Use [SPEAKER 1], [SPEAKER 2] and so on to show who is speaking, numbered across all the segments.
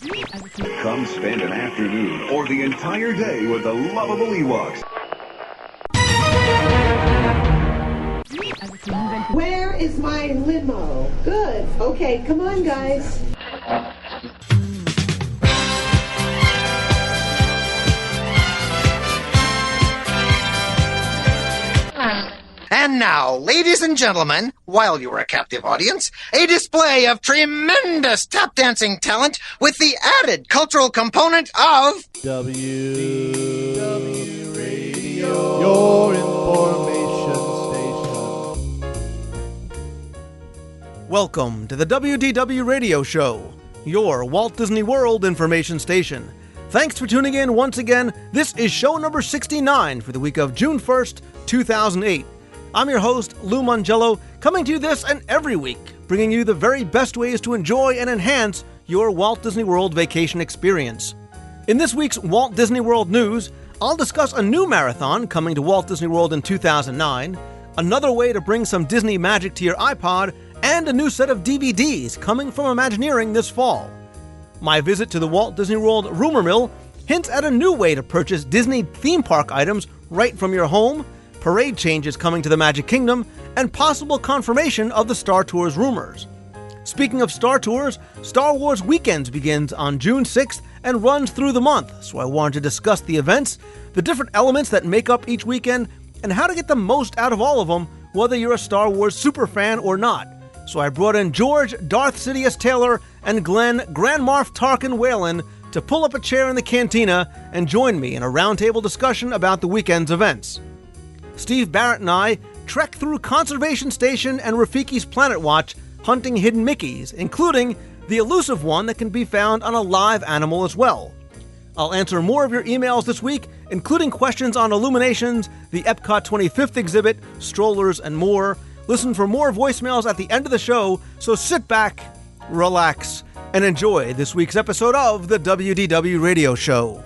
[SPEAKER 1] Come spend an afternoon or the entire day with the lovable Ewoks.
[SPEAKER 2] Where is my limo? Good. Okay, come on, guys.
[SPEAKER 3] And now, ladies and gentlemen, while you are a captive audience, a display of tremendous tap dancing talent with the added cultural component of
[SPEAKER 4] WDW Radio, your information station.
[SPEAKER 5] Welcome to the WDW Radio Show, your Walt Disney World information station. Thanks for tuning in once again. This is show number 69 for the week of June 1st, 2008. I'm your host, Lou Mongello, coming to you this and every week, bringing you the very best ways to enjoy and enhance your Walt Disney World vacation experience. In this week's Walt Disney World news, I'll discuss a new marathon coming to Walt Disney World in 2009, another way to bring some Disney magic to your iPod, and a new set of DVDs coming from Imagineering this fall. My visit to the Walt Disney World rumor mill hints at a new way to purchase Disney theme park items right from your home, parade changes coming to the Magic Kingdom, and possible confirmation of the Star Tours rumors. Speaking of Star Tours, Star Wars Weekends begins on June 6th and runs through the month, so I wanted to discuss the events, the different elements that make up each weekend, and how to get the most out of all of them, whether you're a Star Wars superfan or not. So I brought in George, Darth Sidious Taylor, and Glenn, Grand Moff Tarkin Whalen, to pull up a chair in the cantina and join me in a roundtable discussion about the weekend's events. Steve Barrett and I trek through Conservation Station and Rafiki's Planet Watch hunting hidden Mickeys, including the elusive one that can be found on a live animal as well. I'll answer more of your emails this week, including questions on Illuminations, the Epcot 25th exhibit, strollers, and more. Listen for more voicemails at the end of the show, so sit back, relax, and enjoy this week's episode of the WDW Radio Show.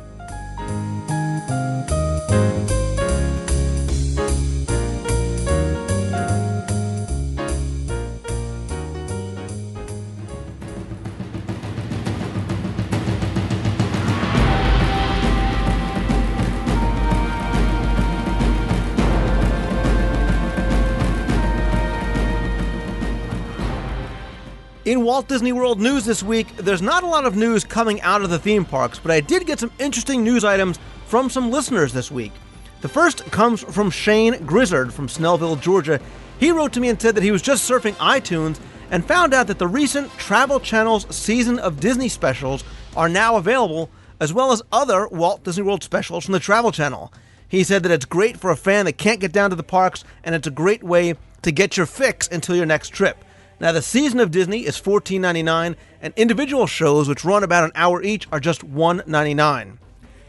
[SPEAKER 5] In Walt Disney World news this week, there's not a lot of news coming out of the theme parks, but I did get some interesting news items from some listeners this week. The first comes from Shane Grizzard from Snellville, Georgia. He wrote to me and said that he was just surfing iTunes and found out that the recent Travel Channel's Season of Disney specials are now available, as well as other Walt Disney World specials from the Travel Channel. He said that it's great for a fan that can't get down to the parks, and it's a great way to get your fix until your next trip. Now, the Season of Disney is $14.99, and individual shows, which run about an hour each, are just $1.99.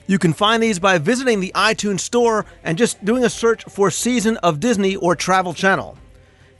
[SPEAKER 5] You can find these by visiting the iTunes Store and just doing a search for Season of Disney or Travel Channel.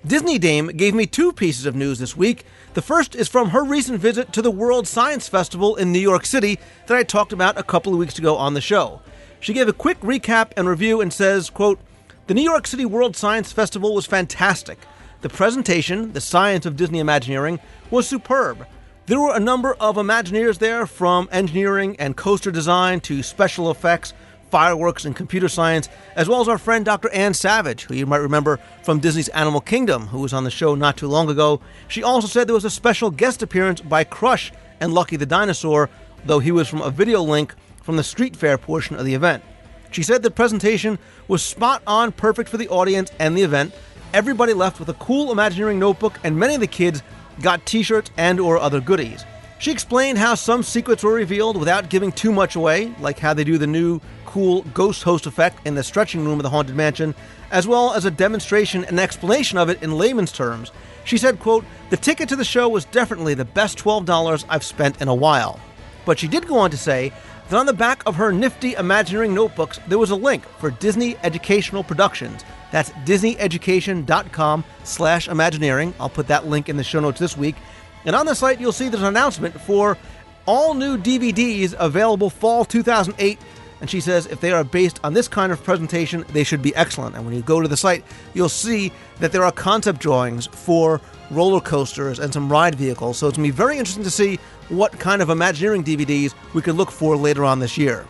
[SPEAKER 5] Disney Dame gave me two pieces of news this week. The first is from her recent visit to the World Science Festival in New York City that I talked about a couple of weeks ago on the show. She gave a quick recap and review and says, quote, "The New York City World Science Festival was fantastic. The presentation, The Science of Disney Imagineering, was superb. There were a number of Imagineers there, from engineering and coaster design to special effects, fireworks, and computer science, as well as our friend Dr. Ann Savage, who you might remember from Disney's Animal Kingdom, who was on the show not too long ago. She also said there was a special guest appearance by Crush and Lucky the Dinosaur, though he was from a video link from the street fair portion of the event. She said the presentation was spot on, perfect for the audience and the event. Everybody left with a cool Imagineering notebook, and many of the kids got t-shirts and or other goodies. She explained how some secrets were revealed without giving too much away, like how they do the new cool ghost host effect in the stretching room of the Haunted Mansion, as well as a demonstration and explanation of it in layman's terms. She said, quote, "The ticket to the show was definitely the best $12 I've spent in a while." But she did go on to say that on the back of her nifty Imagineering notebooks, there was a link for Disney Educational Productions. That's DisneyEducation.com/Imagineering. I'll put that link in the show notes this week. And on the site, you'll see there's an announcement for all new DVDs available fall 2008 and she says if they are based on this kind of presentation, they should be excellent. And when you go to the site, you'll see that there are concept drawings for roller coasters and some ride vehicles, so it's going to be very interesting to see what kind of Imagineering DVDs we could look for later on this year.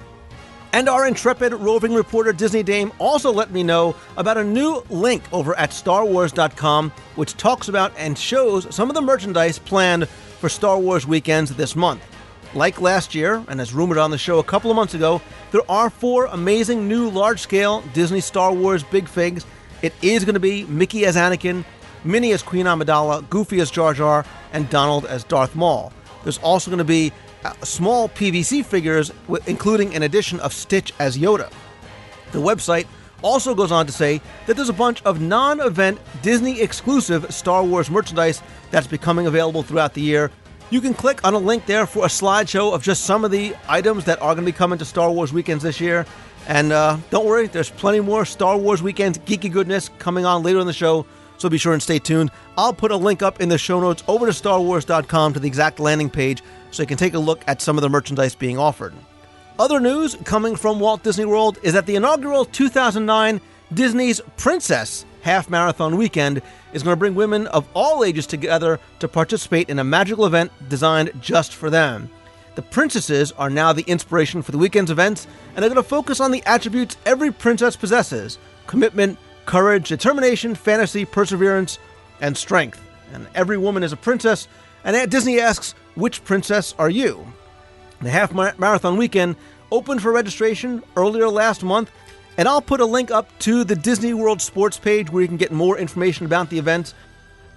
[SPEAKER 5] And our intrepid roving reporter Disney Dame also let me know about a new link over at StarWars.com, which talks about and shows some of the merchandise planned for Star Wars weekends this month. Like last year, and as rumored on the show a couple of months ago, there are 4 amazing new large-scale Disney Star Wars Big Figs. It is going to be Mickey as Anakin, Minnie as Queen Amidala, Goofy as Jar Jar, and Donald as Darth Maul. There's also going to be small PVC figures, including an edition of Stitch as Yoda. The website also goes on to say that there's a bunch of non-event Disney-exclusive Star Wars merchandise that's becoming available throughout the year. You can click on a link there for a slideshow of just some of the items that are going to be coming to Star Wars weekends this year. And don't worry, there's plenty more Star Wars weekends geeky goodness coming on later in the show, so be sure and stay tuned. I'll put a link up in the show notes over to StarWars.com to the exact landing page so you can take a look at some of the merchandise being offered. Other news coming from Walt Disney World is that the inaugural 2009 Disney's Princess Half Marathon Weekend is going to bring women of all ages together to participate in a magical event designed just for them. The princesses are now the inspiration for the weekend's events, and they're going to focus on the attributes every princess possesses: commitment, courage, determination, fantasy, perseverance, and strength. And every woman is a princess, and Disney asks, which princess are you? The Half Marathon Weekend opened for registration earlier last month, and I'll put a link up to the Disney World Sports page where you can get more information about the events.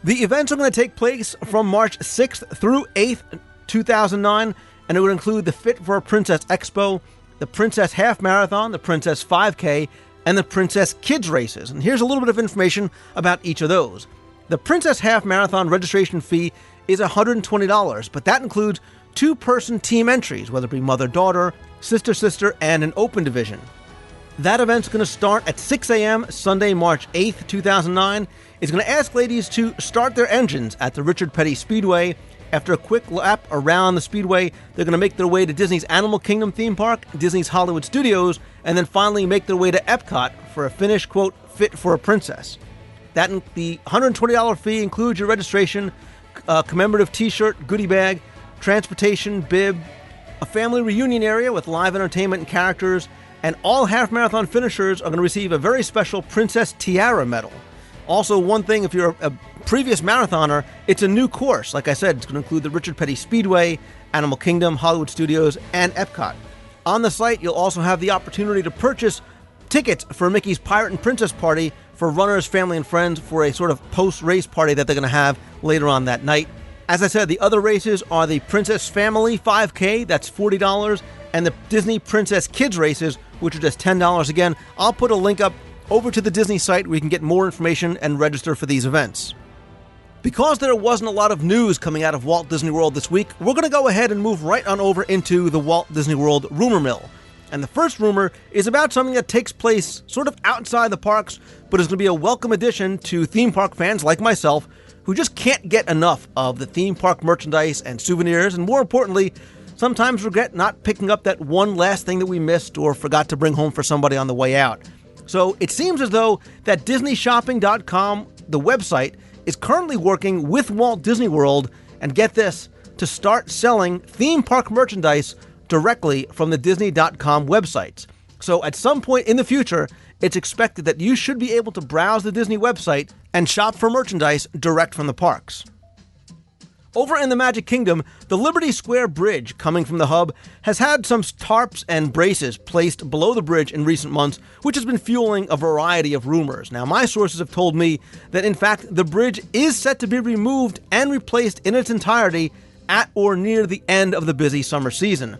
[SPEAKER 5] The events are going to take place from March 6th through 8th, 2009, and it would include the Fit for a Princess Expo, the Princess Half Marathon, the Princess 5K, and the Princess Kids Races. And here's a little bit of information about each of those. The Princess Half Marathon registration fee is $120, but that includes 2-person team entries, whether it be mother-daughter, sister-sister, and an open division. That event's going to start at 6 a.m. Sunday, March 8th, 2009. It's going to ask ladies to start their engines at the Richard Petty Speedway. After a quick lap around the Speedway, they're going to make their way to Disney's Animal Kingdom theme park, Disney's Hollywood Studios, and then finally make their way to Epcot for a finish, quote, Fit for a Princess. The $120 fee includes your registration, commemorative t-shirt, goodie bag, transportation, bib, a family reunion area with live entertainment and characters, and all half-marathon finishers are going to receive a very special Princess Tiara medal. Also, one thing, if you're a previous marathoner, it's a new course. Like I said, it's going to include the Richard Petty Speedway, Animal Kingdom, Hollywood Studios, and Epcot. On the site, you'll also have the opportunity to purchase tickets for Mickey's Pirate and Princess Party for runners, family, and friends for a sort of post-race party that they're going to have later on that night. As I said, the other races are the Princess Family 5K, that's $40, and the Disney Princess Kids Races, which are just $10. Again, I'll put a link up over to the Disney site where you can get more information and register for these events. Because there wasn't a lot of news coming out of Walt Disney World this week, we're going to go ahead and move right on over into the Walt Disney World rumor mill. And the first rumor is about something that takes place sort of outside the parks, but is going to be a welcome addition to theme park fans like myself who just can't get enough of the theme park merchandise and souvenirs, and more importantly, sometimes regret not picking up that one last thing that we missed or forgot to bring home for somebody on the way out. So it seems as though that DisneyShopping.com, the website, is currently working with Walt Disney World, and get this, to start selling theme park merchandise directly from the Disney.com websites. So at some point in the future, it's expected that you should be able to browse the Disney website and shop for merchandise direct from the parks. Over in the Magic Kingdom, the Liberty Square Bridge coming from the hub has had some tarps and braces placed below the bridge in recent months, which has been fueling a variety of rumors. Now, my sources have told me that, in fact, the bridge is set to be removed and replaced in its entirety at or near the end of the busy summer season.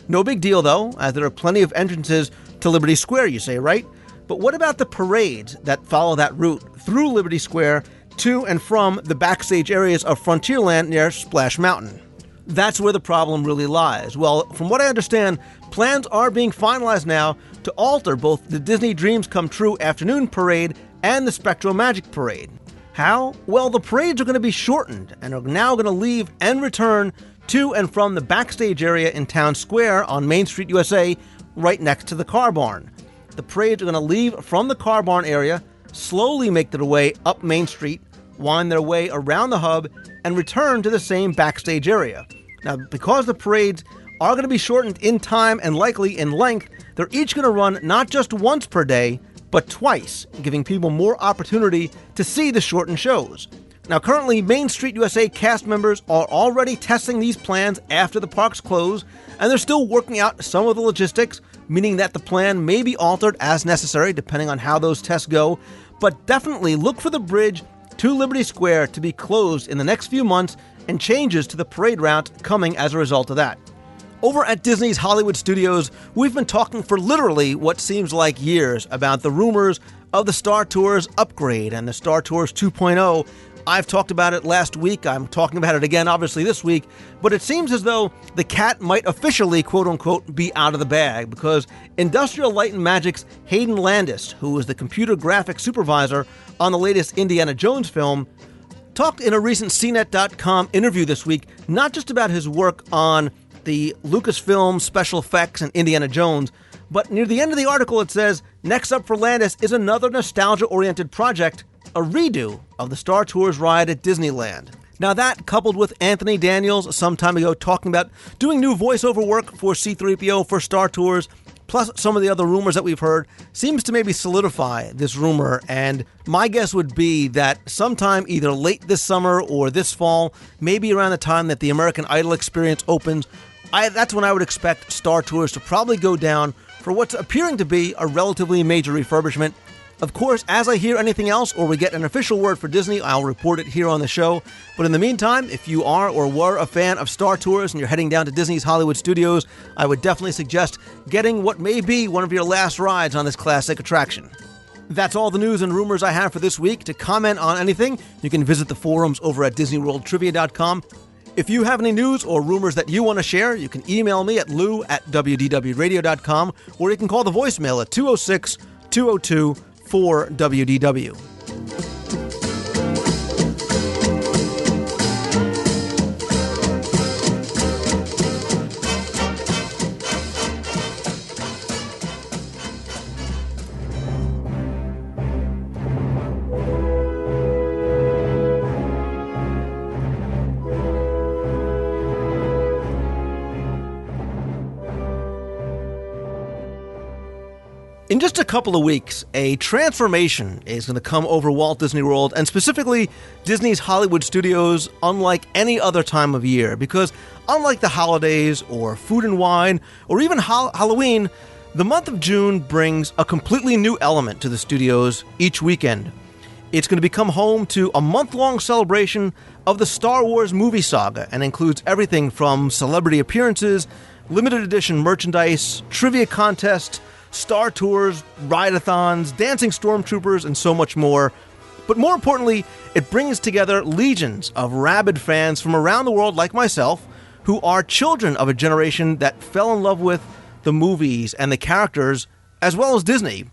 [SPEAKER 5] No big deal, though, as there are plenty of entrances to Liberty Square, you say, right? But what about the parades that follow that route through Liberty Square to and from the backstage areas of Frontierland near Splash Mountain? That's where the problem really lies. Well, from what I understand, plans are being finalized now to alter both the Disney Dreams Come True afternoon parade and the Spectro Magic parade. How? Well, the parades are going to be shortened and are now going to leave and return to and from the backstage area in Town Square on Main Street, USA, right next to the car barn. The parades are going to leave from the car barn area, slowly make their way up Main Street, wind their way around the hub, and return to the same backstage area. Now, because the parades are going to be shortened in time and likely in length, they're each going to run not just once per day, but twice, giving people more opportunity to see the shortened shows. Now, currently, Main Street USA cast members are already testing these plans after the parks close, and they're still working out some of the logistics, meaning that the plan may be altered as necessary, depending on how those tests go. But definitely look for the bridge to Liberty Square to be closed in the next few months, and changes to the parade route coming as a result of that. Over at Disney's Hollywood Studios, we've been talking for literally what seems like years about the rumors of the Star Tours upgrade and the Star Tours 2.0. I've talked about it last week. I'm talking about it again, obviously, this week. But it seems as though the cat might officially, quote-unquote, be out of the bag, because Industrial Light and Magic's Hayden Landis, who is the computer graphics supervisor on the latest Indiana Jones film, talked in a recent CNET.com interview this week not just about his work on the Lucasfilm special effects and Indiana Jones, but near the end of the article it says, next up for Landis is another nostalgia-oriented project, a redo of the Star Tours ride at Disneyland. Now that, coupled with Anthony Daniels some time ago talking about doing new voiceover work for C-3PO for Star Tours, plus some of the other rumors that we've heard, seems to maybe solidify this rumor, and my guess would be that sometime either late this summer or this fall, maybe around the time that the American Idol experience opens, that's when I would expect Star Tours to probably go down for what's appearing to be a relatively major refurbishment. Of course, as I hear anything else or we get an official word for Disney, I'll report it here on the show. But in the meantime, if you are or were a fan of Star Tours and you're heading down to Disney's Hollywood Studios, I would definitely suggest getting what may be one of your last rides on this classic attraction. That's all the news and rumors I have for this week. To comment on anything, you can visit the forums over at DisneyWorldTrivia.com. If you have any news or rumors that you want to share, you can email me at lou@wdwradio.com, or you can call the voicemail at 206-202-4WDW. In just a couple of weeks, a transformation is going to come over Walt Disney World, and specifically Disney's Hollywood Studios, unlike any other time of year. Because unlike the holidays, or Food and Wine, or even Halloween, the month of June brings a completely new element to the studios each weekend. It's going to become home to a month-long celebration of the Star Wars movie saga, and includes everything from celebrity appearances, limited edition merchandise, trivia contests, Star Tours, ride-a-thons, dancing stormtroopers, and so much more. But more importantly, it brings together legions of rabid fans from around the world like myself, who are children of a generation that fell in love with the movies and the characters, as well as Disney.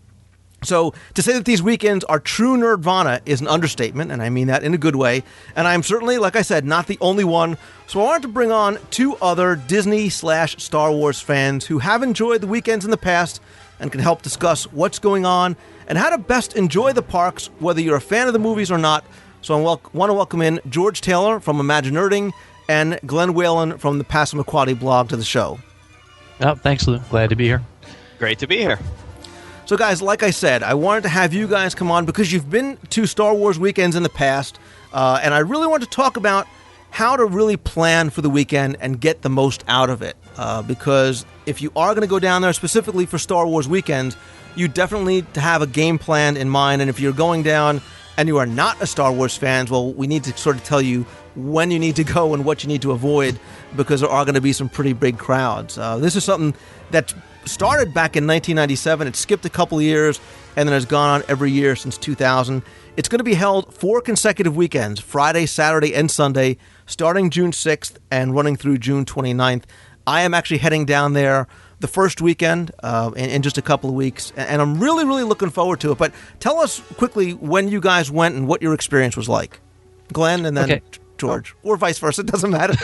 [SPEAKER 5] So, to say that these weekends are true nerdvana is an understatement, and I mean that in a good way. And I'm certainly, like I said, not the only one. So I wanted to bring on two other Disney/Star Wars fans who have enjoyed the weekends in the past and can help discuss what's going on and how to best enjoy the parks, whether you're a fan of the movies or not. So I want to welcome in George Taylor from Imagine Nerding and Glenn Whalen from the Passamaquoddy blog to the show.
[SPEAKER 6] Oh, thanks, Lou. Glad to be here.
[SPEAKER 7] Great to be here.
[SPEAKER 5] So guys, like I said, I wanted to have you guys come on because you've been to Star Wars weekends in the past, and I really want to talk about how to really plan for the weekend and get the most out of it. Because if you are going to go down there specifically for Star Wars weekends, you definitely need to have a game plan in mind. And if you're going down and you are not a Star Wars fan, well, we need to sort of tell you when you need to go and what you need to avoid, because there are going to be some pretty big crowds. This is something that started back in 1997. It skipped a couple of years and then has gone on every year since 2000. It's going to be held 4 consecutive weekends, Friday, Saturday, and Sunday, starting June 6th and running through June 29th. I am actually heading down there the first weekend in just a couple of weeks, and I'm really, really looking forward to it. But tell us quickly when you guys went and what your experience was like. Glenn, and then George, or vice versa, it doesn't matter.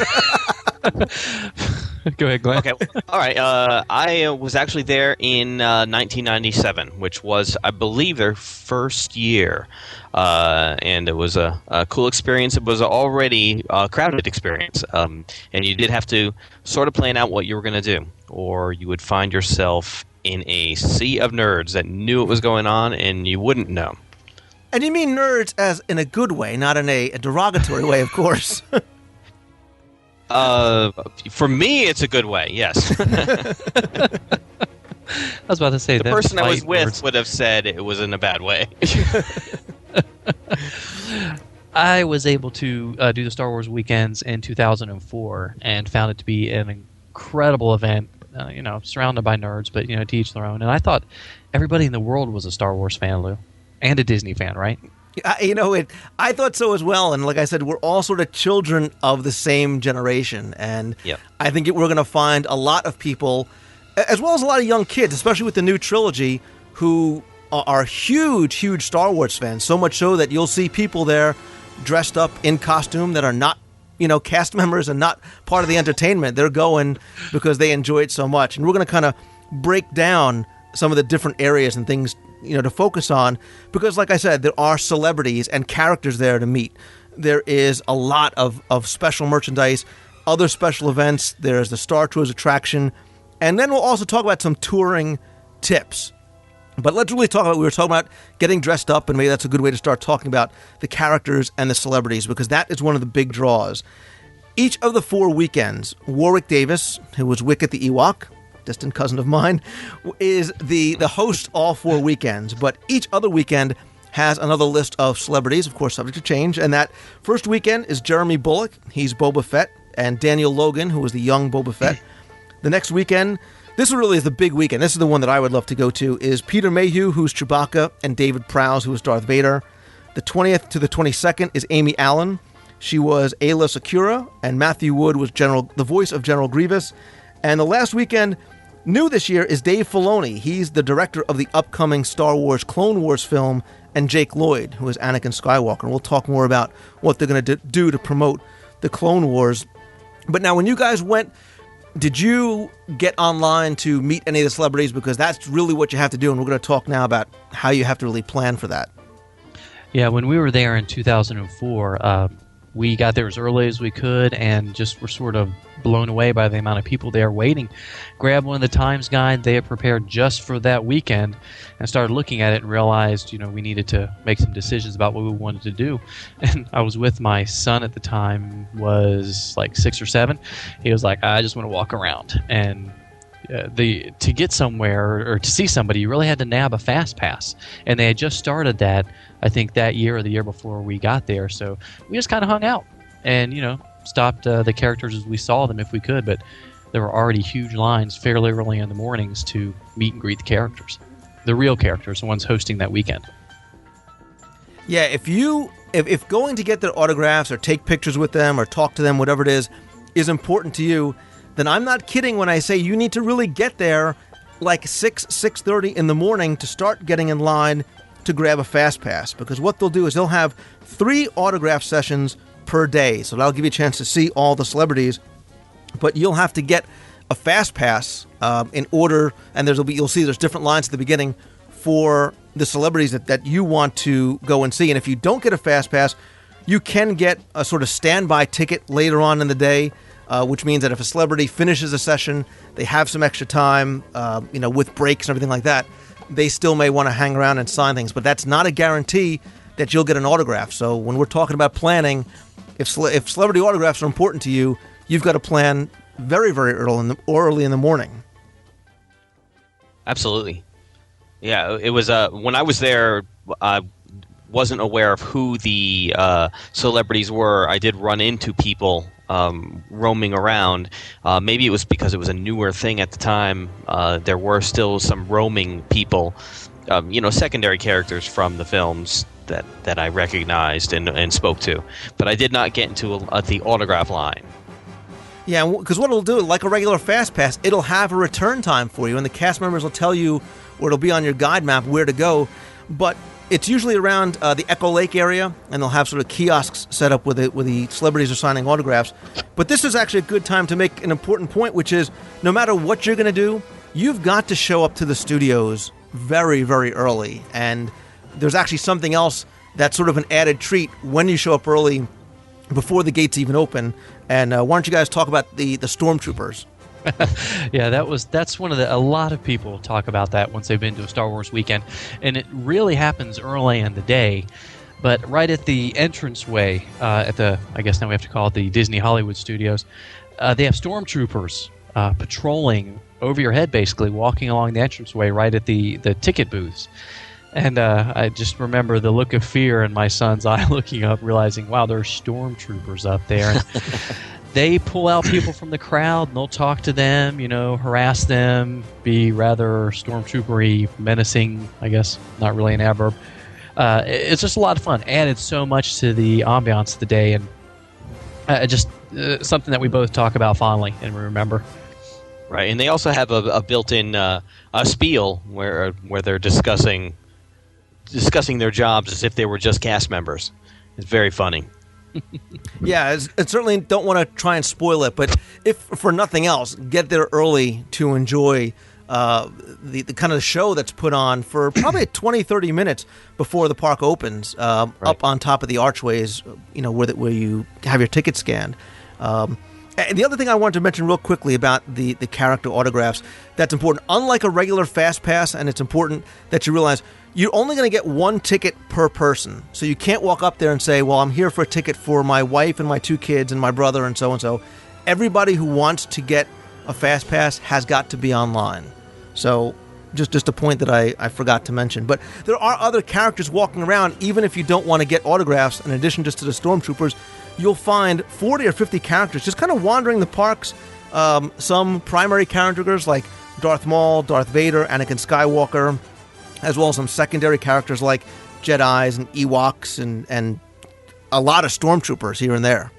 [SPEAKER 6] Go ahead, Glenn.
[SPEAKER 7] Okay, all right. I was actually there in 1997, which was, I believe, their first year, and it was a cool experience. It was already a crowded experience, and you did have to sort of plan out what you were going to do, or you would find yourself in a sea of nerds that knew what was going on, and you wouldn't know.
[SPEAKER 5] And you mean nerds as in a good way, not in a derogatory way, of course.
[SPEAKER 7] For me, it's a good way, yes.
[SPEAKER 6] I was about to say
[SPEAKER 7] the
[SPEAKER 6] that
[SPEAKER 7] person I was
[SPEAKER 6] fight
[SPEAKER 7] with
[SPEAKER 6] words.
[SPEAKER 7] would have said it was in a bad way.
[SPEAKER 6] I was able to do the Star Wars weekends in 2004 and found it to be an incredible event. Surrounded by nerds, but to each their own. And I thought everybody in the world was a Star Wars fan, Lou, and a Disney fan, right?
[SPEAKER 5] I thought so as well. And like I said, we're all sort of children of the same generation. And
[SPEAKER 7] Yep.
[SPEAKER 5] I think we're going to find a lot of people, as well as a lot of young kids, especially with the new trilogy, who are huge, huge Star Wars fans. So much so that you'll see people there dressed up in costume that are not, cast members and not part of the entertainment. They're going because they enjoy it so much. And we're going to kind of break down some of the different areas and things, to focus on, because like I said, there are celebrities and characters there to meet. There is a lot of special merchandise, other special events. There's the Star Tours attraction. And then we'll also talk about some touring tips. But let's really talk about, we were talking about getting dressed up, and maybe that's a good way to start talking about the characters and the celebrities, because that is one of the big draws. Each of the 4 weekends, Warwick Davis, who was Wicket the Ewok, distant cousin of mine, is the host all 4 weekends. But each other weekend has another list of celebrities, of course, subject to change. And that first weekend is Jeremy Bulloch. He's Boba Fett. And Daniel Logan, who was the young Boba Fett. The next weekend, this really is the big weekend. This is the one that I would love to go to, is Peter Mayhew, who's Chewbacca, and David Prowse, who is Darth Vader. The 20th to the 22nd is Amy Allen. She was Ayla Secura, and Matthew Wood was the voice of General Grievous. And the last weekend, new this year, is Dave Filoni. He's the director of the upcoming Star Wars Clone Wars film, and Jake Lloyd, who is Anakin Skywalker. And we'll talk more about what they're going to do to promote the Clone Wars. But now, when you guys went, did you get online to meet any of the celebrities? Because that's really what you have to do, and we're going to talk now about how you have to really plan for that.
[SPEAKER 6] Yeah, when we were there in 2004, we got there as early as we could and just were sort of blown away by the amount of people there waiting. Grabbed one of the Times Guide they had prepared just for that weekend and started looking at it and realized, we needed to make some decisions about what we wanted to do. And I was with my son at the time, was like 6 or 7. He was like, I just want to walk around. And to get somewhere or to see somebody, you really had to nab a fast pass. And they had just started that, I think, that year or the year before we got there. So we just kind of hung out and, stopped the characters as we saw them if we could. But there were already huge lines fairly early in the mornings to meet and greet the characters. The real characters, the ones hosting that weekend.
[SPEAKER 5] Yeah, if going to get their autographs or take pictures with them or talk to them, whatever it is important to you, then I'm not kidding when I say you need to really get there like 6:30 in the morning to start getting in line to grab a fast pass. Because what they'll do is they'll have 3 autograph sessions per day. So that'll give you a chance to see all the celebrities. But you'll have to get a fast pass in order, and you'll see there's different lines at the beginning for the celebrities that you want to go and see. And if you don't get a fast pass, you can get a sort of standby ticket later on in the day. Which means that if a celebrity finishes a session, they have some extra time, with breaks and everything like that, they still may want to hang around and sign things. But that's not a guarantee that you'll get an autograph. So when we're talking about planning, if celebrity autographs are important to you, you've got to plan very, very early in the morning.
[SPEAKER 7] Absolutely. Yeah, it was when I was there, I wasn't aware of who the celebrities were. I did run into people roaming around. Maybe it was because it was a newer thing at the time. There were still some roaming people, secondary characters from the films that I recognized and spoke to. But I did not get into the autograph line.
[SPEAKER 5] Yeah, because what it'll do, like a regular fast pass, it'll have a return time for you, and the cast members will tell you, or it'll be on your guide map where to go. But It's usually around the Echo Lake area, and they'll have sort of kiosks set up where the celebrities are signing autographs. But this is actually a good time to make an important point, which is no matter what you're going to do, you've got to show up to the studios very, very early. And there's actually something else that's sort of an added treat when you show up early before the gates even open. And why don't you guys talk about the stormtroopers?
[SPEAKER 6] Yeah, that's one of a lot of people talk about that once they've been to a Star Wars weekend, and it really happens early in the day. But right at the entranceway, I guess now we have to call it the Disney Hollywood Studios, they have stormtroopers patrolling over your head, basically walking along the entranceway right at the ticket booths. And I just remember the look of fear in my son's eye looking up, realizing, wow, there are stormtroopers up there. And they pull out people from the crowd, and they'll talk to them, harass them, be rather stormtroopery, menacing, I guess, not really an adverb. It's just a lot of fun. Added so much to the ambiance of the day, and just something that we both talk about fondly and remember.
[SPEAKER 7] Right, and they also have a built-in a spiel where they're discussing their jobs as if they were just cast members. It's very funny.
[SPEAKER 5] Yeah, I certainly don't want to try and spoil it, but if for nothing else, get there early to enjoy the kind of show that's put on for probably 20, 30 minutes before the park opens, up on top of the archways, where you have your ticket scanned. And the other thing I wanted to mention real quickly about the character autographs that's important, unlike a regular Fast Pass, and it's important that you realize you're only going to get one ticket per person. So you can't walk up there and say, well, I'm here for a ticket for my wife and my 2 kids and my brother and so. Everybody who wants to get a Fast Pass has got to be online. So just a point that I forgot to mention. But there are other characters walking around, even if you don't want to get autographs, in addition just to the Stormtroopers. You'll find 40 or 50 characters just kind of wandering the parks. Some primary characters like Darth Maul, Darth Vader, Anakin Skywalker, as well as some secondary characters like Jedis and Ewoks and a lot of Stormtroopers here and there.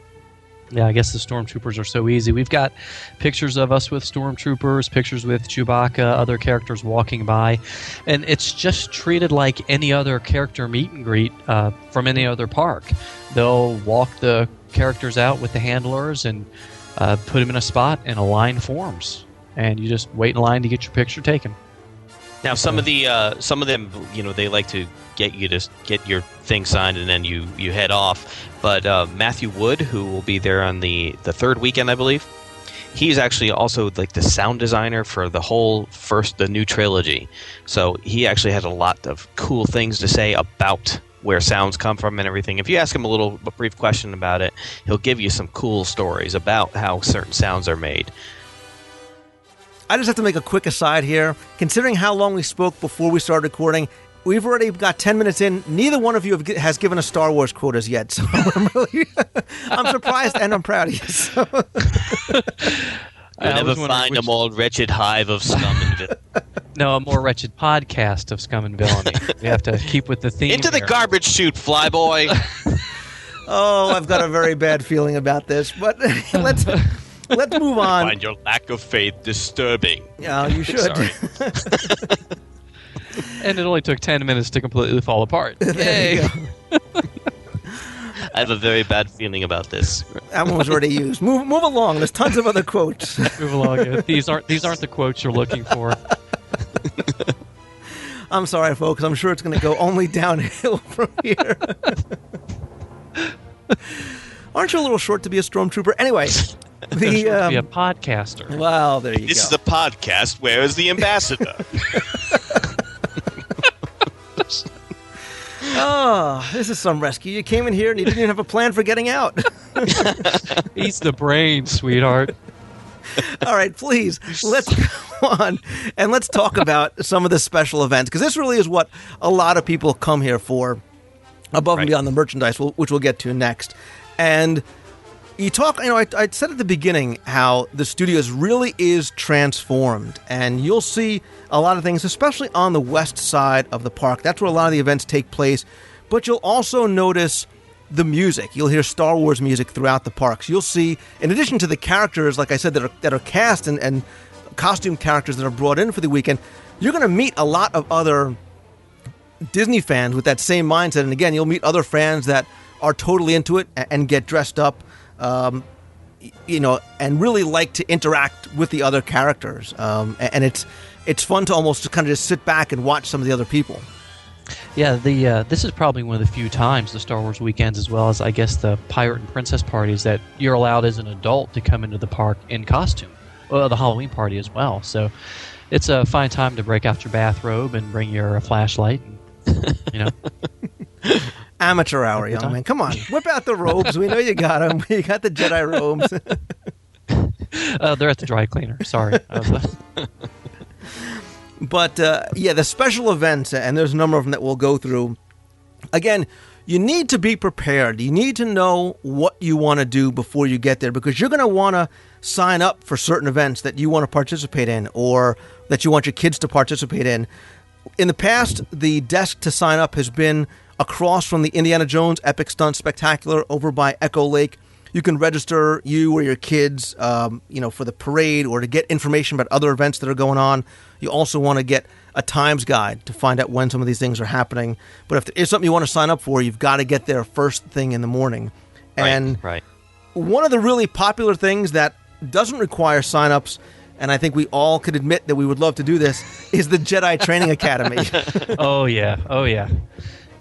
[SPEAKER 6] Yeah, I guess the Stormtroopers are so easy. We've got pictures of us with Stormtroopers, pictures with Chewbacca, other characters walking by, and it's just treated like any other character meet and greet from any other park. They'll walk the characters out with the handlers and put them in a spot, and a line forms, and you just wait in line to get your picture taken.
[SPEAKER 7] Now, some of them, they like to get you to get your thing signed and then you head off. But Matthew Wood, who will be there on the third weekend, I believe, he's actually also like the sound designer for the new trilogy. So he actually has a lot of cool things to say about where sounds come from and everything. If you ask him a brief question about it, he'll give you some cool stories about how certain sounds are made.
[SPEAKER 5] I just have to make a quick aside here. Considering how long we spoke before we started recording, we've already got 10 minutes in. Neither one of you has given us Star Wars quotas yet, so I'm surprised and I'm proud of you. So.
[SPEAKER 7] You'll never find a more wretched hive of scum and villainy.
[SPEAKER 6] No, a more wretched podcast of scum and villainy. We have to keep with the theme.
[SPEAKER 7] Into the garbage chute, flyboy.
[SPEAKER 5] Oh, I've got a very bad feeling about this, but let's move on.
[SPEAKER 7] I find your lack of faith disturbing.
[SPEAKER 5] Yeah, you should.
[SPEAKER 7] Sorry.
[SPEAKER 6] And it only took 10 minutes to completely fall apart. Yay!
[SPEAKER 7] I have a very bad feeling about this.
[SPEAKER 5] That one was already used. Move along. There's tons of other quotes.
[SPEAKER 6] Move along. Yeah. These aren't the quotes you're looking for.
[SPEAKER 5] I'm sorry, folks. I'm sure it's going to go only downhill from here. Aren't you a little short to be a stormtrooper? Anyway,
[SPEAKER 6] be a podcaster.
[SPEAKER 5] Well, there you go.
[SPEAKER 7] This is a podcast. Where is the ambassador?
[SPEAKER 5] Oh, this is some rescue. You came in here and you didn't even have a plan for getting out.
[SPEAKER 6] He's the brain, sweetheart.
[SPEAKER 5] All right, please, let's go on and let's talk about some of the special events, because this really is what a lot of people come here for, above and beyond the merchandise, which we'll get to next. And you talk, I said at the beginning how the studios really is transformed, and you'll see a lot of things, especially on the west side of the park. That's where a lot of the events take place. But you'll also notice the music. You'll hear Star Wars music throughout the parks. You'll see, in addition to the characters, like I said, that are cast and costume characters that are brought in for the weekend, you're going to meet a lot of other Disney fans with that same mindset. And again, you'll meet other fans that are totally into it and get dressed up, and really like to interact with the other characters. And it's fun to almost just kind of just sit back and watch some of the other people.
[SPEAKER 6] Yeah, this is probably one of the few times the Star Wars weekends, as well as I guess the Pirate and Princess parties, that you're allowed as an adult to come into the park in costume. Well, the Halloween party as well. So it's a fine time to break out your bathrobe and bring your flashlight. And,
[SPEAKER 5] Amateur hour, young man. Come on, whip out the robes. We know you got them. You got the Jedi robes.
[SPEAKER 6] They're at the dry cleaner. Sorry.
[SPEAKER 5] But, the special events, and there's a number of them that we'll go through. Again, you need to be prepared. You need to know what you want to do before you get there, because you're going to want to sign up for certain events that you want to participate in or that you want your kids to participate in. In the past, the desk to sign up has been across from the Indiana Jones Epic Stunt Spectacular over by Echo Lake. You can register you or your kids, for the parade or to get information about other events that are going on. You also want to get a times guide to find out when some of these things are happening. But if there is something you want to sign up for, you've got to get there first thing in the morning. And
[SPEAKER 7] right.
[SPEAKER 5] One of the really popular things that doesn't require sign-ups, and I think we all could admit that we would love to do this, is the Jedi Training Academy.
[SPEAKER 6] Oh, yeah.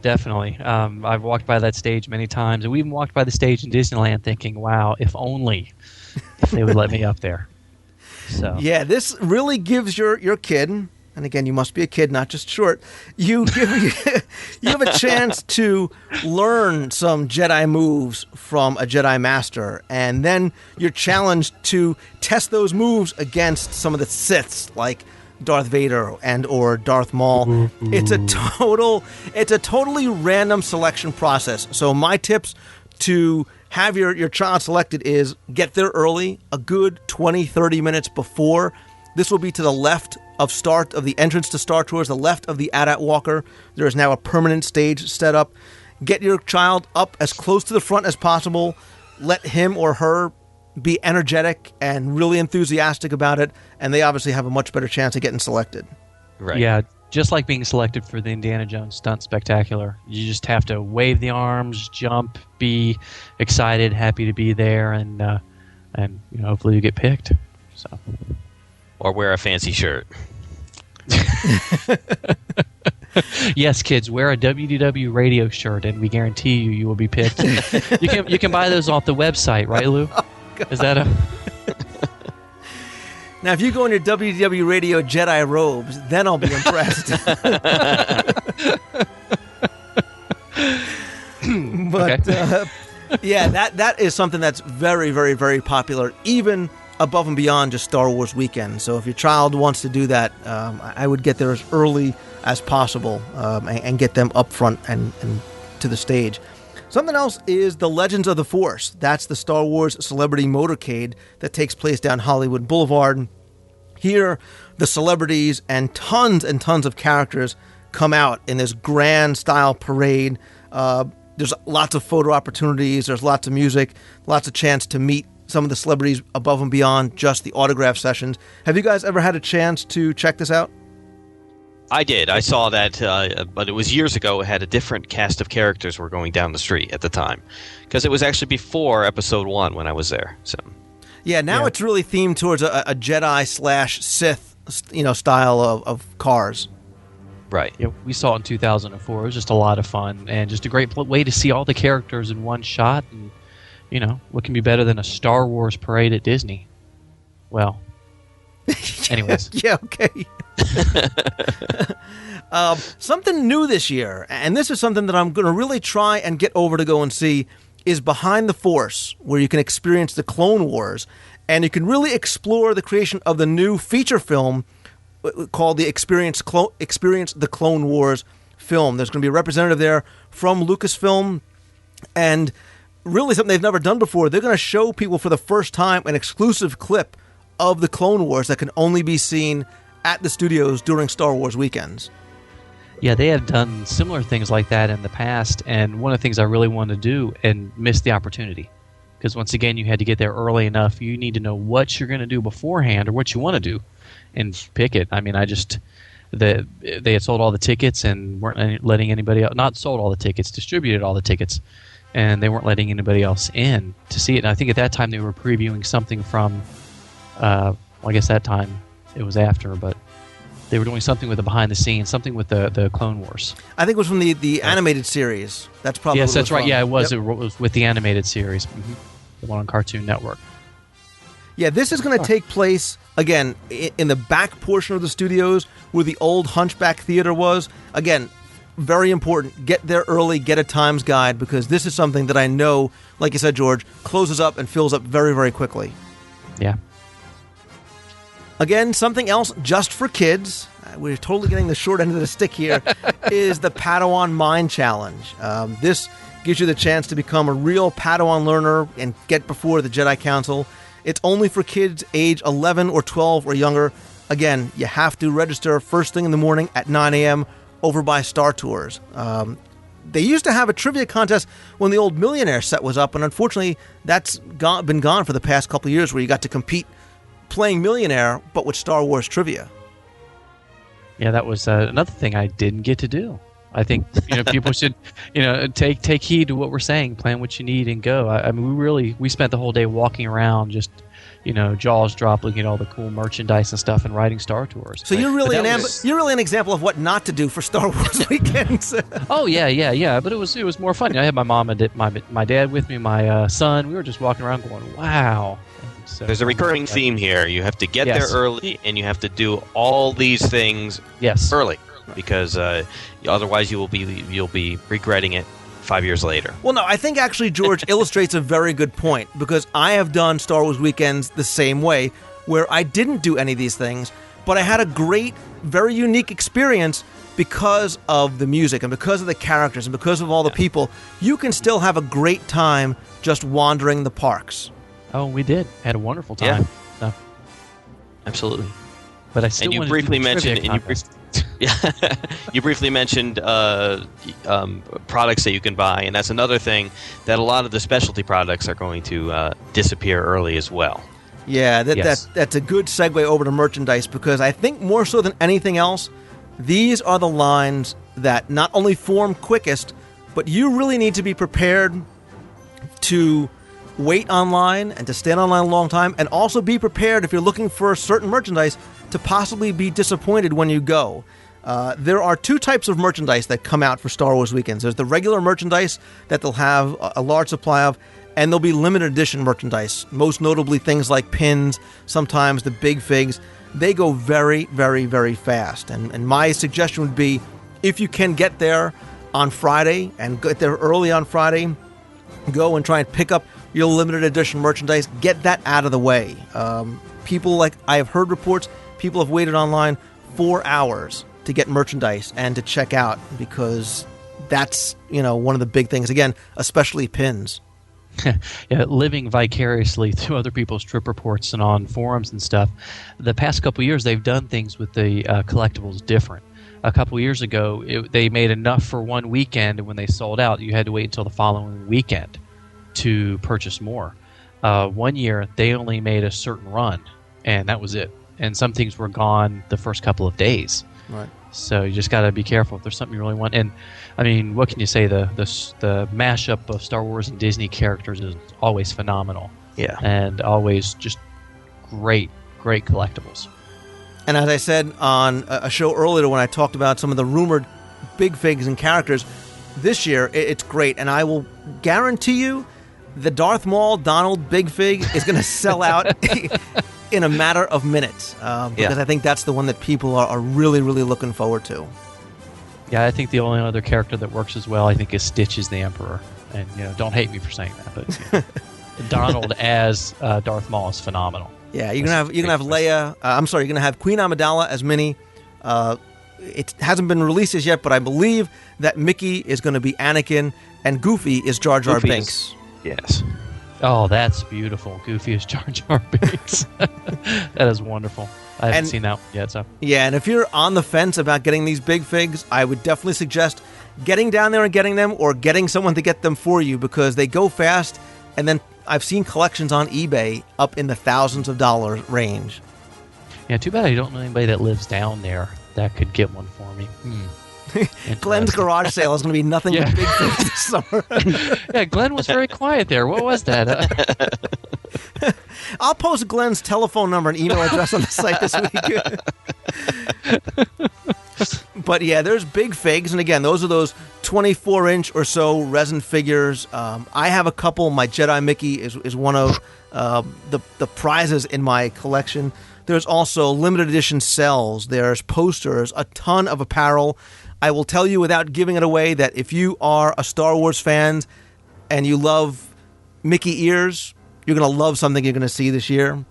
[SPEAKER 6] Definitely. I've walked by that stage many times, and we even walked by the stage in Disneyland thinking, wow, if they would let me up there. So yeah, this really gives your kid, and again, you must be a kid, not just short, you have a chance to learn some Jedi moves from a Jedi Master, and then you're challenged to test those moves against some of the Siths, like Darth Vader and or Darth Maul. It's a totally random selection process. So my tips to have your child selected is get there early, a good 20-30 minutes before. This will be to the left of the entrance to Star Tours, the left of the AT-AT Walker. There is now a permanent stage set up. Get your child up as close to the front as possible. Let him or her be energetic and really enthusiastic about it, and they obviously have a much better chance of getting selected.
[SPEAKER 7] Right.
[SPEAKER 6] Yeah, just like being selected for the Indiana Jones Stunt Spectacular. You just have to wave the arms, jump, be excited, happy to be there, and hopefully you get picked. So,
[SPEAKER 7] or wear a fancy shirt.
[SPEAKER 6] Yes, kids, wear a WDW radio shirt, and we guarantee you will be picked. You can buy those off the website, right, Lou? Is that a...
[SPEAKER 5] Now, if you go in your WDW radio Jedi robes, then I'll be impressed. But, that is something that's very, very, very popular, even above and beyond just Star Wars weekend. So if your child wants to do that, I would get there as early as possible and get them up front and to the stage. Something else is the Legends of the Force. That's the Star Wars Celebrity Motorcade that takes place down Hollywood Boulevard. Here, the celebrities and tons of characters come out in this grand style parade. There's lots of photo opportunities. There's lots of music, lots of chance to meet some of the celebrities above and beyond just the autograph sessions. Have you guys ever had a chance to check this out?
[SPEAKER 7] I did. I saw that, but it was years ago. It had a different cast of characters were going down the street at the time, because it was actually before Episode 1 when I was there. So,
[SPEAKER 5] yeah, now it's really themed towards a Jedi/Sith, style of cars.
[SPEAKER 7] Right.
[SPEAKER 6] Yeah, we saw it in 2004. It was just a lot of fun and just a great way to see all the characters in one shot. And what can be better than a Star Wars parade at Disney? Well, anyways.
[SPEAKER 5] Yeah. Okay. Something new this year, and this is something that I'm going to really try and get over to go and see, is Behind the Force, where you can experience the Clone Wars, and you can really explore the creation of the new feature film called the Experience the Clone Wars film. There's going to be a representative there from Lucasfilm, and really something they've never done before. They're going to show people for the first time an exclusive clip of the Clone Wars that can only be seen at the studios during Star Wars weekends.
[SPEAKER 6] Yeah, they have done similar things like that in the past, and one of the things I really wanted to do and missed the opportunity. Because once again, you had to get there early enough. You need to know what you're going to do beforehand or what you want to do and pick it. I mean, they had sold all the tickets and weren't letting anybody else. Not sold all the tickets, distributed all the tickets, and they weren't letting anybody else in to see it. And I think at that time they were previewing something from. Well, I guess that time it was after, but they were doing something with the behind the scenes, something with the Clone Wars.
[SPEAKER 5] I think it was from the animated series. That's probably
[SPEAKER 6] yes,
[SPEAKER 5] what
[SPEAKER 6] that's
[SPEAKER 5] it was
[SPEAKER 6] right.
[SPEAKER 5] from.
[SPEAKER 6] Yeah, it was.
[SPEAKER 5] Yep.
[SPEAKER 6] It was with the animated series, the one on Cartoon Network.
[SPEAKER 5] Yeah, this is going to take place, again, in the back portion of the studios where the old Hunchback Theater was. Again, very important. Get there early, get a times guide, because this is something that I know, like you said, George, closes up and fills up very, very quickly.
[SPEAKER 6] Yeah.
[SPEAKER 5] Again, something else just for kids, we're totally getting the short end of the stick here, is the Padawan Mind Challenge. This gives you the chance to become a real Padawan learner and get before the Jedi Council. It's only for kids age 11 or 12 or younger. Again, you have to register first thing in the morning at 9 a.m. over by Star Tours. They used to have a trivia contest when the old Millionaire set was up, and unfortunately, that's been gone for the past couple of years, where you got to compete playing Millionaire, but with Star Wars trivia.
[SPEAKER 6] Yeah, that was another thing I didn't get to do. I think people should take heed to what we're saying, plan what you need, and go. I mean, we spent the whole day walking around, just jaws dropped, looking at all the cool merchandise and stuff, and riding Star Tours.
[SPEAKER 5] So you're really an example of what not to do for Star Wars weekends.
[SPEAKER 6] Oh yeah. But it was more fun. I had my mom and my dad with me, my son. We were just walking around, going, "Wow." So,
[SPEAKER 7] there's a recurring theme here. You have to get there early, and you have to do all these things early, because otherwise you'll be regretting it 5 years later.
[SPEAKER 5] Well, no, I think actually George illustrates a very good point, because I have done Star Wars weekends the same way, where I didn't do any of these things, but I had a great, very unique experience because of the music and because of the characters and because of all the people. You can still have a great time just wandering the parks.
[SPEAKER 6] Oh, we did. Had a wonderful time.
[SPEAKER 7] Yeah. Absolutely.
[SPEAKER 6] But I still
[SPEAKER 7] and you
[SPEAKER 6] wanted
[SPEAKER 7] briefly
[SPEAKER 6] to do the
[SPEAKER 7] mentioned,
[SPEAKER 6] trivia
[SPEAKER 7] you briefly mentioned products that you can buy, and that's another thing, that a lot of the specialty products are going to disappear early as well.
[SPEAKER 5] Yeah, that's a good segue over to merchandise, because I think more so than anything else, these are the lines that not only form quickest, but you really need to be prepared to wait online and to stand online a long time, and also be prepared, if you're looking for certain merchandise, to possibly be disappointed when you go. There are two types of merchandise that come out for Star Wars weekends. There's the regular merchandise that they'll have a large supply of, and there'll be limited edition merchandise, most notably things like pins, sometimes the big figs. They go very, very, very fast. And my suggestion would be, if you can get there on Friday and get there early on Friday, go and try and pick up your limited edition merchandise. Get that out of the way. People, like I have heard reports, people have waited online 4 hours to get merchandise and to check out, because that's, one of the big things. Again, especially pins.
[SPEAKER 6] Yeah, living vicariously through other people's trip reports and on forums and stuff. The past couple of years, they've done things with the collectibles different. A couple of years ago, they made enough for one weekend, and when they sold out, you had to wait until the following weekend to purchase more. 1 year, they only made a certain run, and that was it. And some things were gone the first couple of days.
[SPEAKER 5] Right.
[SPEAKER 6] So you just got to be careful if there's something you really want. And I mean, what can you say? The mashup of Star Wars and Disney characters is always phenomenal.
[SPEAKER 7] Yeah.
[SPEAKER 6] And always just great collectibles.
[SPEAKER 5] And as I said on a show earlier when I talked about some of the rumored big figs and characters, this year it's great. And I will guarantee you the Darth Maul Donald Big Fig is going to sell out in a matter of minutes, because I think that's the one that people are really, really looking forward to.
[SPEAKER 6] Yeah, I think the only other character that works as well, I think, is Stitch as the Emperor. And don't hate me for saying that, but Donald as Darth Maul is phenomenal.
[SPEAKER 5] Yeah, you're gonna have Leia. You're gonna have Queen Amidala as Minnie. It hasn't been released as yet, but I believe that Mickey is going to be Anakin and Goofy is Jar Jar Binks.
[SPEAKER 7] Yes.
[SPEAKER 6] Oh, that's beautiful. Goofy is Jar Jar Binks. That is wonderful. I haven't seen that one yet. So
[SPEAKER 5] yeah, and if you're on the fence about getting these big figs, I would definitely suggest getting down there and getting them, or getting someone to get them for you, because they go fast. And then I've seen collections on eBay up in the thousands of dollars range.
[SPEAKER 6] Yeah, too bad I don't know anybody that lives down there that could get one for me.
[SPEAKER 5] Glenn's garage sale is going to be nothing but big things this summer.
[SPEAKER 6] Yeah, Glenn was very quiet there. What was that?
[SPEAKER 5] I'll post Glenn's telephone number and email address on the site this week. But yeah, there's big figs, and again, those are those 24-inch or so resin figures. I have a couple. My Jedi Mickey is one of the prizes in my collection. There's also limited edition cells. There's posters, a ton of apparel. I will tell you without giving it away that if you are a Star Wars fan and you love Mickey ears, you're going to love something you're going to see this year.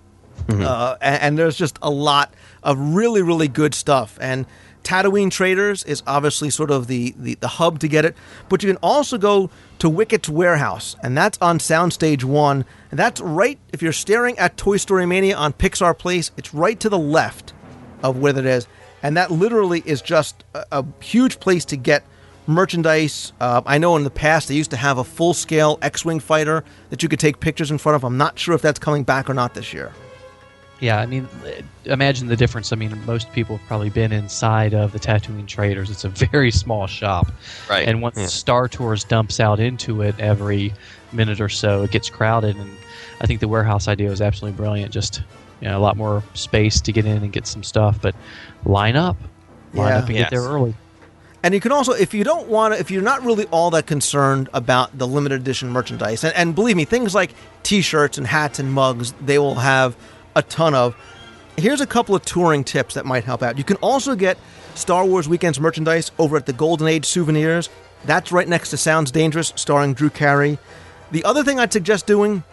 [SPEAKER 5] And there's just a lot of really, really good stuff. And Tatooine Traders is obviously sort of the hub to get it. But you can also go to Wickett's Warehouse, and that's on Soundstage 1. And that's right, if you're staring at Toy Story Mania on Pixar Place, it's right to the left of where that is. And that literally is just a huge place to get merchandise. I know in the past they used to have a full-scale X-Wing fighter that you could take pictures in front of. I'm not sure if that's coming back or not this year.
[SPEAKER 6] Yeah, I mean, imagine the difference. I mean, most people have probably been inside of the Tatooine Traders. It's a very small shop. Right. And once Star Tours dumps out into it every minute or so, it gets crowded. And I think the warehouse idea was absolutely brilliant. Just, a lot more space to get in and get some stuff. But line up and get there early.
[SPEAKER 5] And you can also, if you're not really all that concerned about the limited edition merchandise, and believe me, things like T-shirts and hats and mugs, they will have a ton of. Here's a couple of touring tips that might help out. You can also get Star Wars Weekends merchandise over at the Golden Age Souvenirs. That's right next to Sounds Dangerous, starring Drew Carey. The other thing I'd suggest doing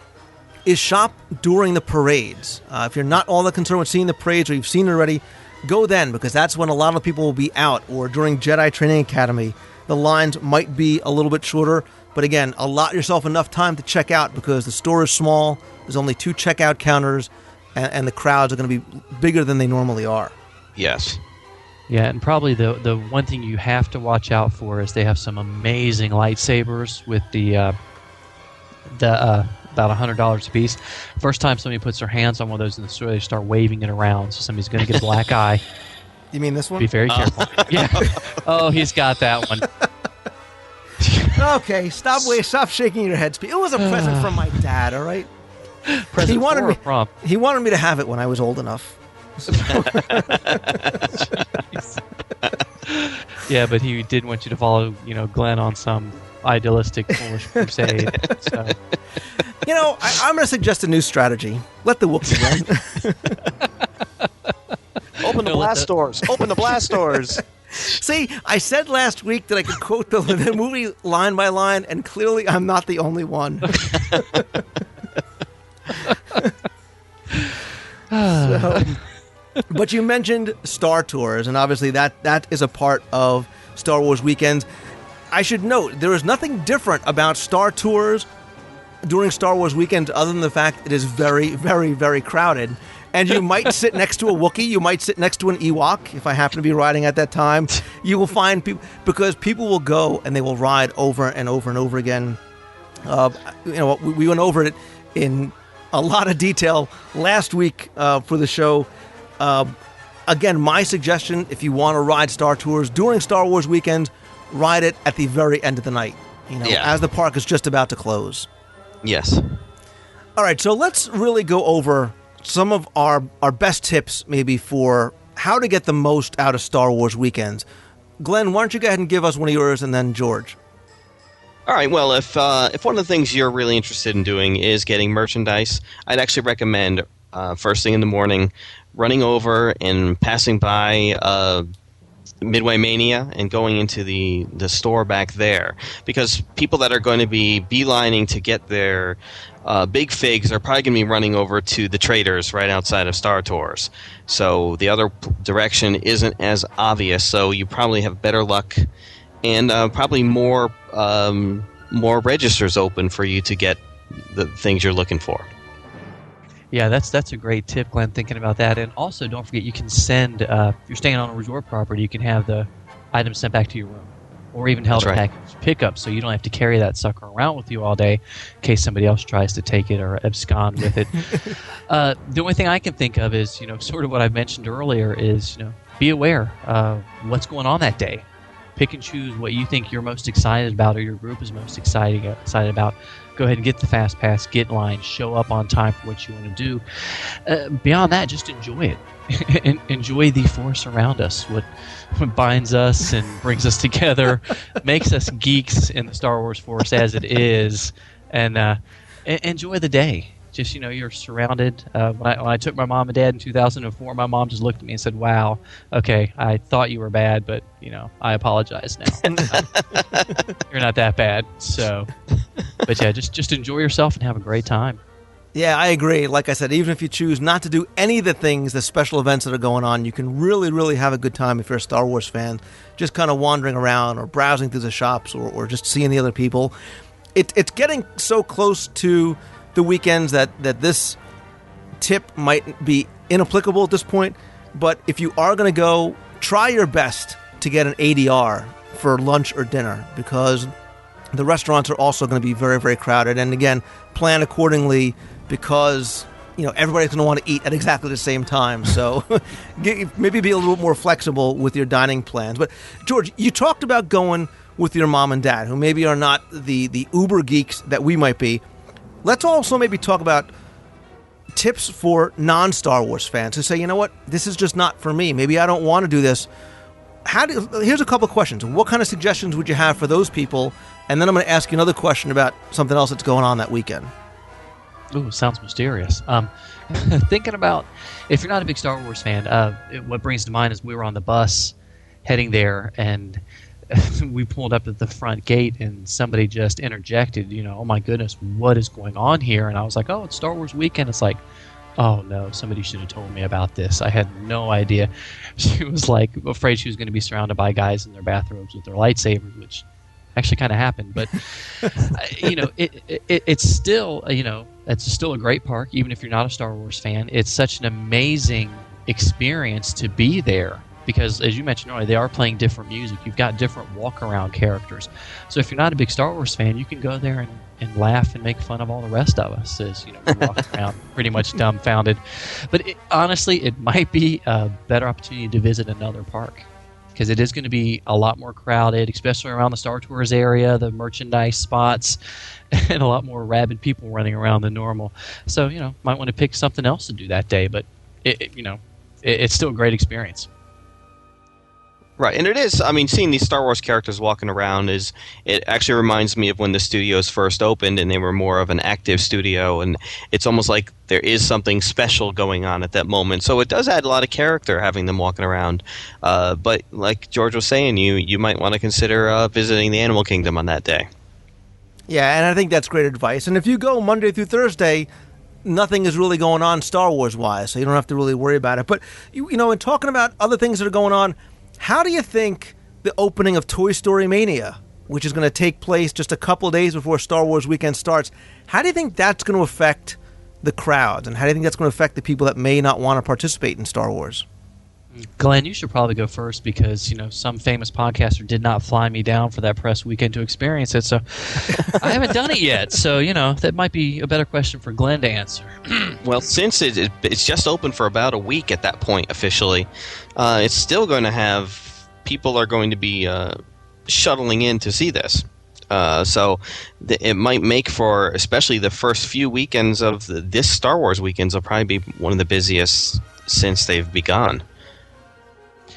[SPEAKER 5] is shop during the parades. If you're not all that concerned with seeing the parades or you've seen it already, go then, because that's when a lot of people will be out, or during Jedi Training Academy. The lines might be a little bit shorter, but again, allot yourself enough time to check out because the store is small, there's only 2 checkout counters, and the crowds are going to be bigger than they normally are.
[SPEAKER 7] Yes.
[SPEAKER 6] Yeah, and probably the one thing you have to watch out for is they have some amazing lightsabers with the about $100 a piece. First time somebody puts their hands on one of those in the store, they start waving it around, so somebody's going to get a black eye.
[SPEAKER 5] You mean this one?
[SPEAKER 6] Be very careful. Yeah. Oh, he's got that one.
[SPEAKER 5] Okay, stop shaking your head. It was a present from my dad, all right? He wanted me to have it when I was old enough.
[SPEAKER 6] Yeah, but he did want you to follow, Glenn on some idealistic, foolish crusade. So.
[SPEAKER 5] I'm going to suggest a new strategy. Let the Wookiee win.
[SPEAKER 8] Open the blast doors. Open the blast doors.
[SPEAKER 5] See, I said last week that I could quote the movie line by line, and clearly I'm not the only one. But you mentioned Star Tours, and obviously that is a part of Star Wars Weekends. I should note, there is nothing different about Star Tours during Star Wars Weekends other than the fact it is very, very, very crowded. And you might sit next to a Wookiee, you might sit next to an Ewok, if I happen to be riding at that time. You will find people, because people will go and they will ride over and over and over again. We went over it in a lot of detail last week for the show. Again, my suggestion, if you want to ride Star Tours during Star Wars Weekends, ride it at the very end of the night, as the park is just about to close.
[SPEAKER 7] Yes.
[SPEAKER 5] All right, so let's really go over some of our best tips maybe for how to get the most out of Star Wars Weekends. Glenn, why don't you go ahead and give us one of yours, and then George.
[SPEAKER 7] All right, well, if one of the things you're really interested in doing is getting merchandise, I'd actually recommend first thing in the morning running over and passing by Midway Mania and going into the store back there, because people that are going to be beelining to get their big figs are probably going to be running over to the traders right outside of Star Tours. So the other direction isn't as obvious, so you probably have better luck and probably more registers open for you to get the things you're looking for.
[SPEAKER 6] Yeah, that's a great tip, Glenn, thinking about that. And also, don't forget, you can send, if you're staying on a resort property, you can have the items sent back to your room. or even held
[SPEAKER 7] That's
[SPEAKER 6] a
[SPEAKER 7] right.
[SPEAKER 6] package pickup, so you don't have to carry that sucker around with you all day in case somebody else tries to take it or abscond with it. The only thing I can think of is, sort of what I mentioned earlier is, be aware of what's going on that day. Pick and choose what you think you're most excited about or your group is most excited about. Go ahead and get the fast pass, get in line, show up on time for what you want to do. Beyond that, just enjoy it. Enjoy the force around us, what binds us and brings us together, makes us geeks in the Star Wars Force as it is, and enjoy the day. Just, you're surrounded. When I took my mom and dad in 2004, my mom just looked at me and said, "Wow, okay, I thought you were bad, but, I apologize now. You're not that bad." So, but yeah, just enjoy yourself and have a great time.
[SPEAKER 5] Yeah, I agree. Like I said, even if you choose not to do any of the things, the special events that are going on, you can really, really have a good time if you're a Star Wars fan, just kind of wandering around or browsing through the shops or just seeing the other people. It's getting so close to the weekends that this tip might be inapplicable at this point, but if you are going to go, try your best to get an ADR for lunch or dinner, because the restaurants are also going to be very, very crowded. And again, plan accordingly, because everybody's going to want to eat at exactly the same time. So maybe be a little more flexible with your dining plans. But George, you talked about going with your mom and dad, who maybe are not the uber geeks that we might be. Let's also maybe talk about tips for non-Star Wars fans who say, you know what, this is just not for me. Maybe I don't want to do this. Here's a couple of questions. What kind of suggestions would you have for those people? And then I'm going to ask you another question about something else that's going on that weekend.
[SPEAKER 6] Ooh, sounds mysterious. Thinking about, if you're not a big Star Wars fan, what brings to mind is we were on the bus heading there, and we pulled up at the front gate, and somebody just interjected, "Oh my goodness, what is going on here?" And I was like, "Oh, it's Star Wars weekend." It's like, oh no, somebody should have told me about this. I had no idea. She was like afraid she was going to be surrounded by guys in their bathrobes with their lightsabers, which actually kind of happened. But it's still it's still a great park, even if you're not a Star Wars fan. It's such an amazing experience to be there, because as you mentioned earlier, they are playing different music. You've got different walk-around characters. So if you're not a big Star Wars fan, you can go there and laugh and make fun of all the rest of us as we walk around pretty much dumbfounded. But honestly, it might be a better opportunity to visit another park, because it is going to be a lot more crowded, especially around the Star Tours area, the merchandise spots, and a lot more rabid people running around than normal. So, might want to pick something else to do that day, but it's still a great experience.
[SPEAKER 7] Right, and it is. I mean, seeing these Star Wars characters walking around it actually reminds me of when the studios first opened, and they were more of an active studio, and it's almost like there is something special going on at that moment. So it does add a lot of character having them walking around. But like George was saying, you might want to consider visiting the Animal Kingdom on that day.
[SPEAKER 5] Yeah, and I think that's great advice. And if you go Monday through Thursday, nothing is really going on Star Wars-wise, so you don't have to really worry about it. But, in talking about other things that are going on, how do you think the opening of Toy Story Mania, which is going to take place just a couple of days before Star Wars weekend starts, how do you think that's going to affect the crowds? And how do you think that's going to affect the people that may not want to participate in Star Wars?
[SPEAKER 6] Glenn, you should probably go first, because, some famous podcaster did not fly me down for that press weekend to experience it. So I haven't done it yet. So, that might be a better question for Glenn to answer.
[SPEAKER 7] Well, since it's just open for about a week at that point officially, it's still going to have people are going to be shuttling in to see this. So it might make for, especially the first few weekends of this Star Wars weekends, will probably be one of the busiest since they've begun.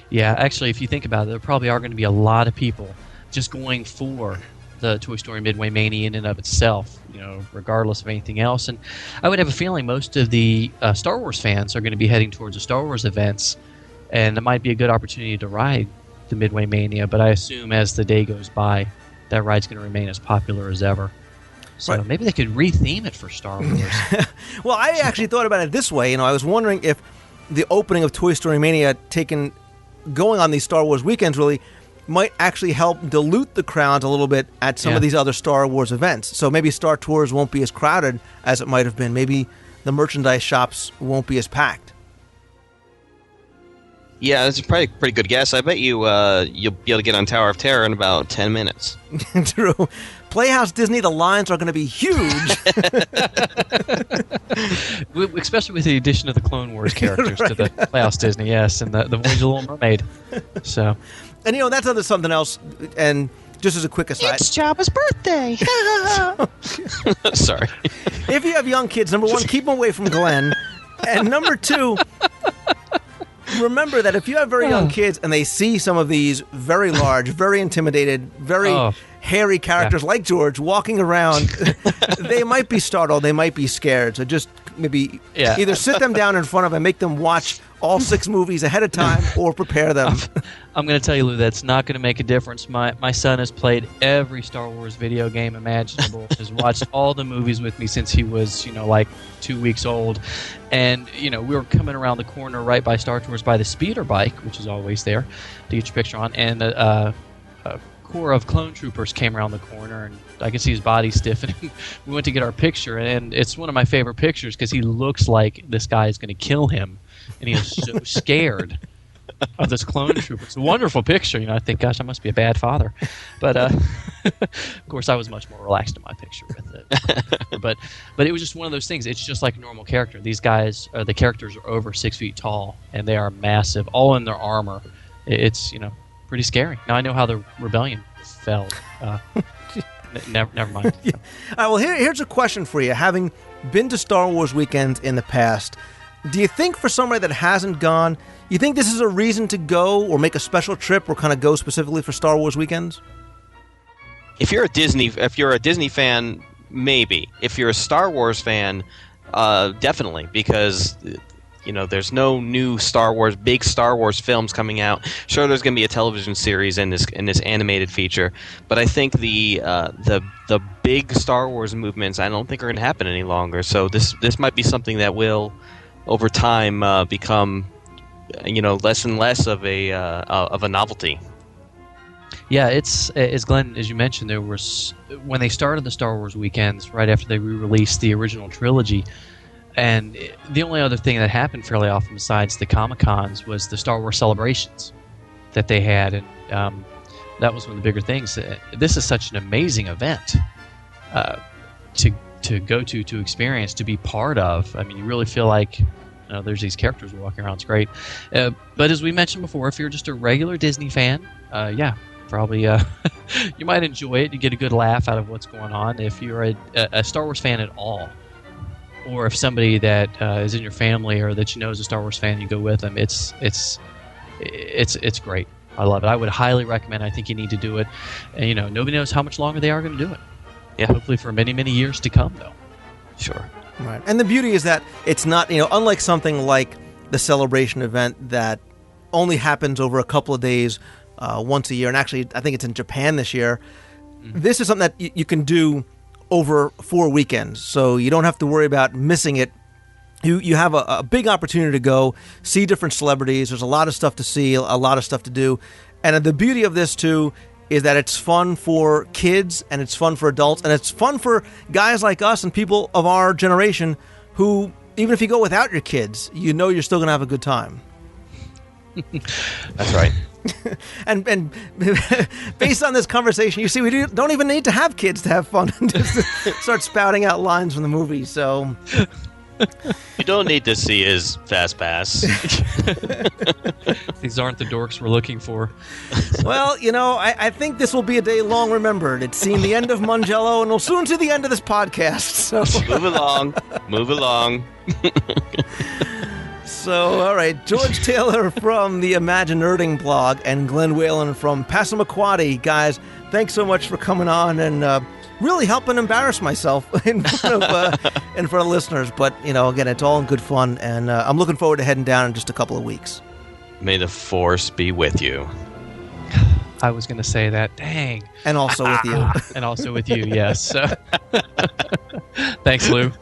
[SPEAKER 6] Yeah, actually, if you think about it, there probably are going to be a lot of people just going for the Toy Story Midway Mania in and of itself, regardless of anything else. And I would have a feeling most of the Star Wars fans are going to be heading towards the Star Wars events, and it might be a good opportunity to ride the Midway Mania. But I assume as the day goes by, that ride's going to remain as popular as ever. So Maybe they could re-theme it for Star Wars.
[SPEAKER 5] Well, I actually thought about it this way. I was wondering if the opening of Toy Story Mania going on these Star Wars weekends really might actually help dilute the crowds a little bit at some of these other Star Wars events. So maybe Star Tours won't be as crowded as it might have been. Maybe the merchandise shops won't be as packed.
[SPEAKER 7] Yeah, that's probably a pretty good guess. I bet you'll be able to get on Tower of Terror in about 10 minutes.
[SPEAKER 5] True. Playhouse Disney, the lines are going to be huge.
[SPEAKER 6] Especially with the addition of the Clone Wars characters to the Playhouse Disney, yes, and the Voyage of the Little Mermaid. So,
[SPEAKER 5] and that's something else. And just as a quick aside,
[SPEAKER 8] It's Jabba's birthday.
[SPEAKER 7] Sorry.
[SPEAKER 5] if you have young kids, number one, keep them away from Glenn, and number two, remember that if you have very young kids and they see some of these very large, very intimidated, very hairy characters like George walking around, they might be startled, they might be scared. So just maybe either sit them down in front of them and make them watch all 6 movies ahead of time or prepare them.
[SPEAKER 6] I'm going to tell you, Lou, that's not going to make a difference. My son has played every Star Wars video game imaginable, has watched all the movies with me since he was, like 2 weeks old. And, we were coming around the corner right by Star Tours by the speeder bike, which is always there to get your picture on. And a corps of clone troopers came around the corner, and I could see his body stiffening. We went to get our picture, and it's one of my favorite pictures because he looks like this guy is going to kill him. And he is so scared of this clone trooper. It's a wonderful picture. I think, gosh, I must be a bad father. But, of course, I was much more relaxed in my picture with it. But it was just one of those things. It's just like a normal character. These guys, the characters are over 6 feet tall, and they are massive, all in their armor. It's, pretty scary. Now I know how the rebellion fell. Never mind.
[SPEAKER 5] Yeah. All right, well, here's a question for you. Having been to Star Wars weekends in the past, do you think for somebody that hasn't gone, you think this is a reason to go or make a special trip or kind of go specifically for Star Wars weekends?
[SPEAKER 7] If you're a Disney fan, maybe. If you're a Star Wars fan, definitely, because there's no new big Star Wars films coming out. Sure, there's going to be a television series in this animated feature, but I think the big Star Wars movements I don't think are going to happen any longer. So this might be something that will, over time, become less and less of a novelty.
[SPEAKER 6] Yeah, it's as Glenn, as you mentioned, there was when they started the Star Wars weekends right after they re-released the original trilogy. And the only other thing that happened fairly often besides the Comic-Cons was the Star Wars celebrations that they had. And that was one of the bigger things. This is such an amazing event to go to experience, to be part of. I mean, you really feel like there's these characters walking around. It's great. But as we mentioned before, if you're just a regular Disney fan, probably you might enjoy it. You get a good laugh out of what's going on. If you're a Star Wars fan at all, or if somebody that is in your family or that is a Star Wars fan, you go with them. It's great. I love it. I would highly recommend. I think you need to do it. And nobody knows how much longer they are going to do it.
[SPEAKER 7] Yeah,
[SPEAKER 6] hopefully for many, many years to come, though.
[SPEAKER 7] Sure.
[SPEAKER 5] Right. And the beauty is that it's not, unlike something like the celebration event that only happens over a couple of days once a year. And actually, I think it's in Japan this year. Mm-hmm. This is something that you can do over 4 weekends, so you don't have to worry about missing it. You have a big opportunity to go see different celebrities. There's a lot of stuff to see, a lot of stuff to do. And the beauty of this, too, is that it's fun for kids, and it's fun for adults, and it's fun for guys like us and people of our generation who, even if you go without your kids, you're still going to have a good time.
[SPEAKER 7] That's right.
[SPEAKER 5] and based on this conversation, you see, we don't even need to have kids to have fun and just start spouting out lines from the movie. So
[SPEAKER 7] you don't need to see his fast pass.
[SPEAKER 6] These aren't the dorks we're looking for.
[SPEAKER 5] Well, I think this will be a day long remembered. It's seen the end of Mangello, and we'll soon see the end of this podcast. So
[SPEAKER 7] move along.
[SPEAKER 5] So, all right, George Taylor from the Imagine Nerding blog and Glenn Whalen from Passamaquoddy. Guys, thanks so much for coming on and really helping embarrass myself in front of listeners. But, again, it's all in good fun, and I'm looking forward to heading down in just a couple of weeks.
[SPEAKER 7] May the Force be with you.
[SPEAKER 6] I was going to say that. Dang.
[SPEAKER 5] And also with you.
[SPEAKER 6] And also with you, yes. Thanks, Lou.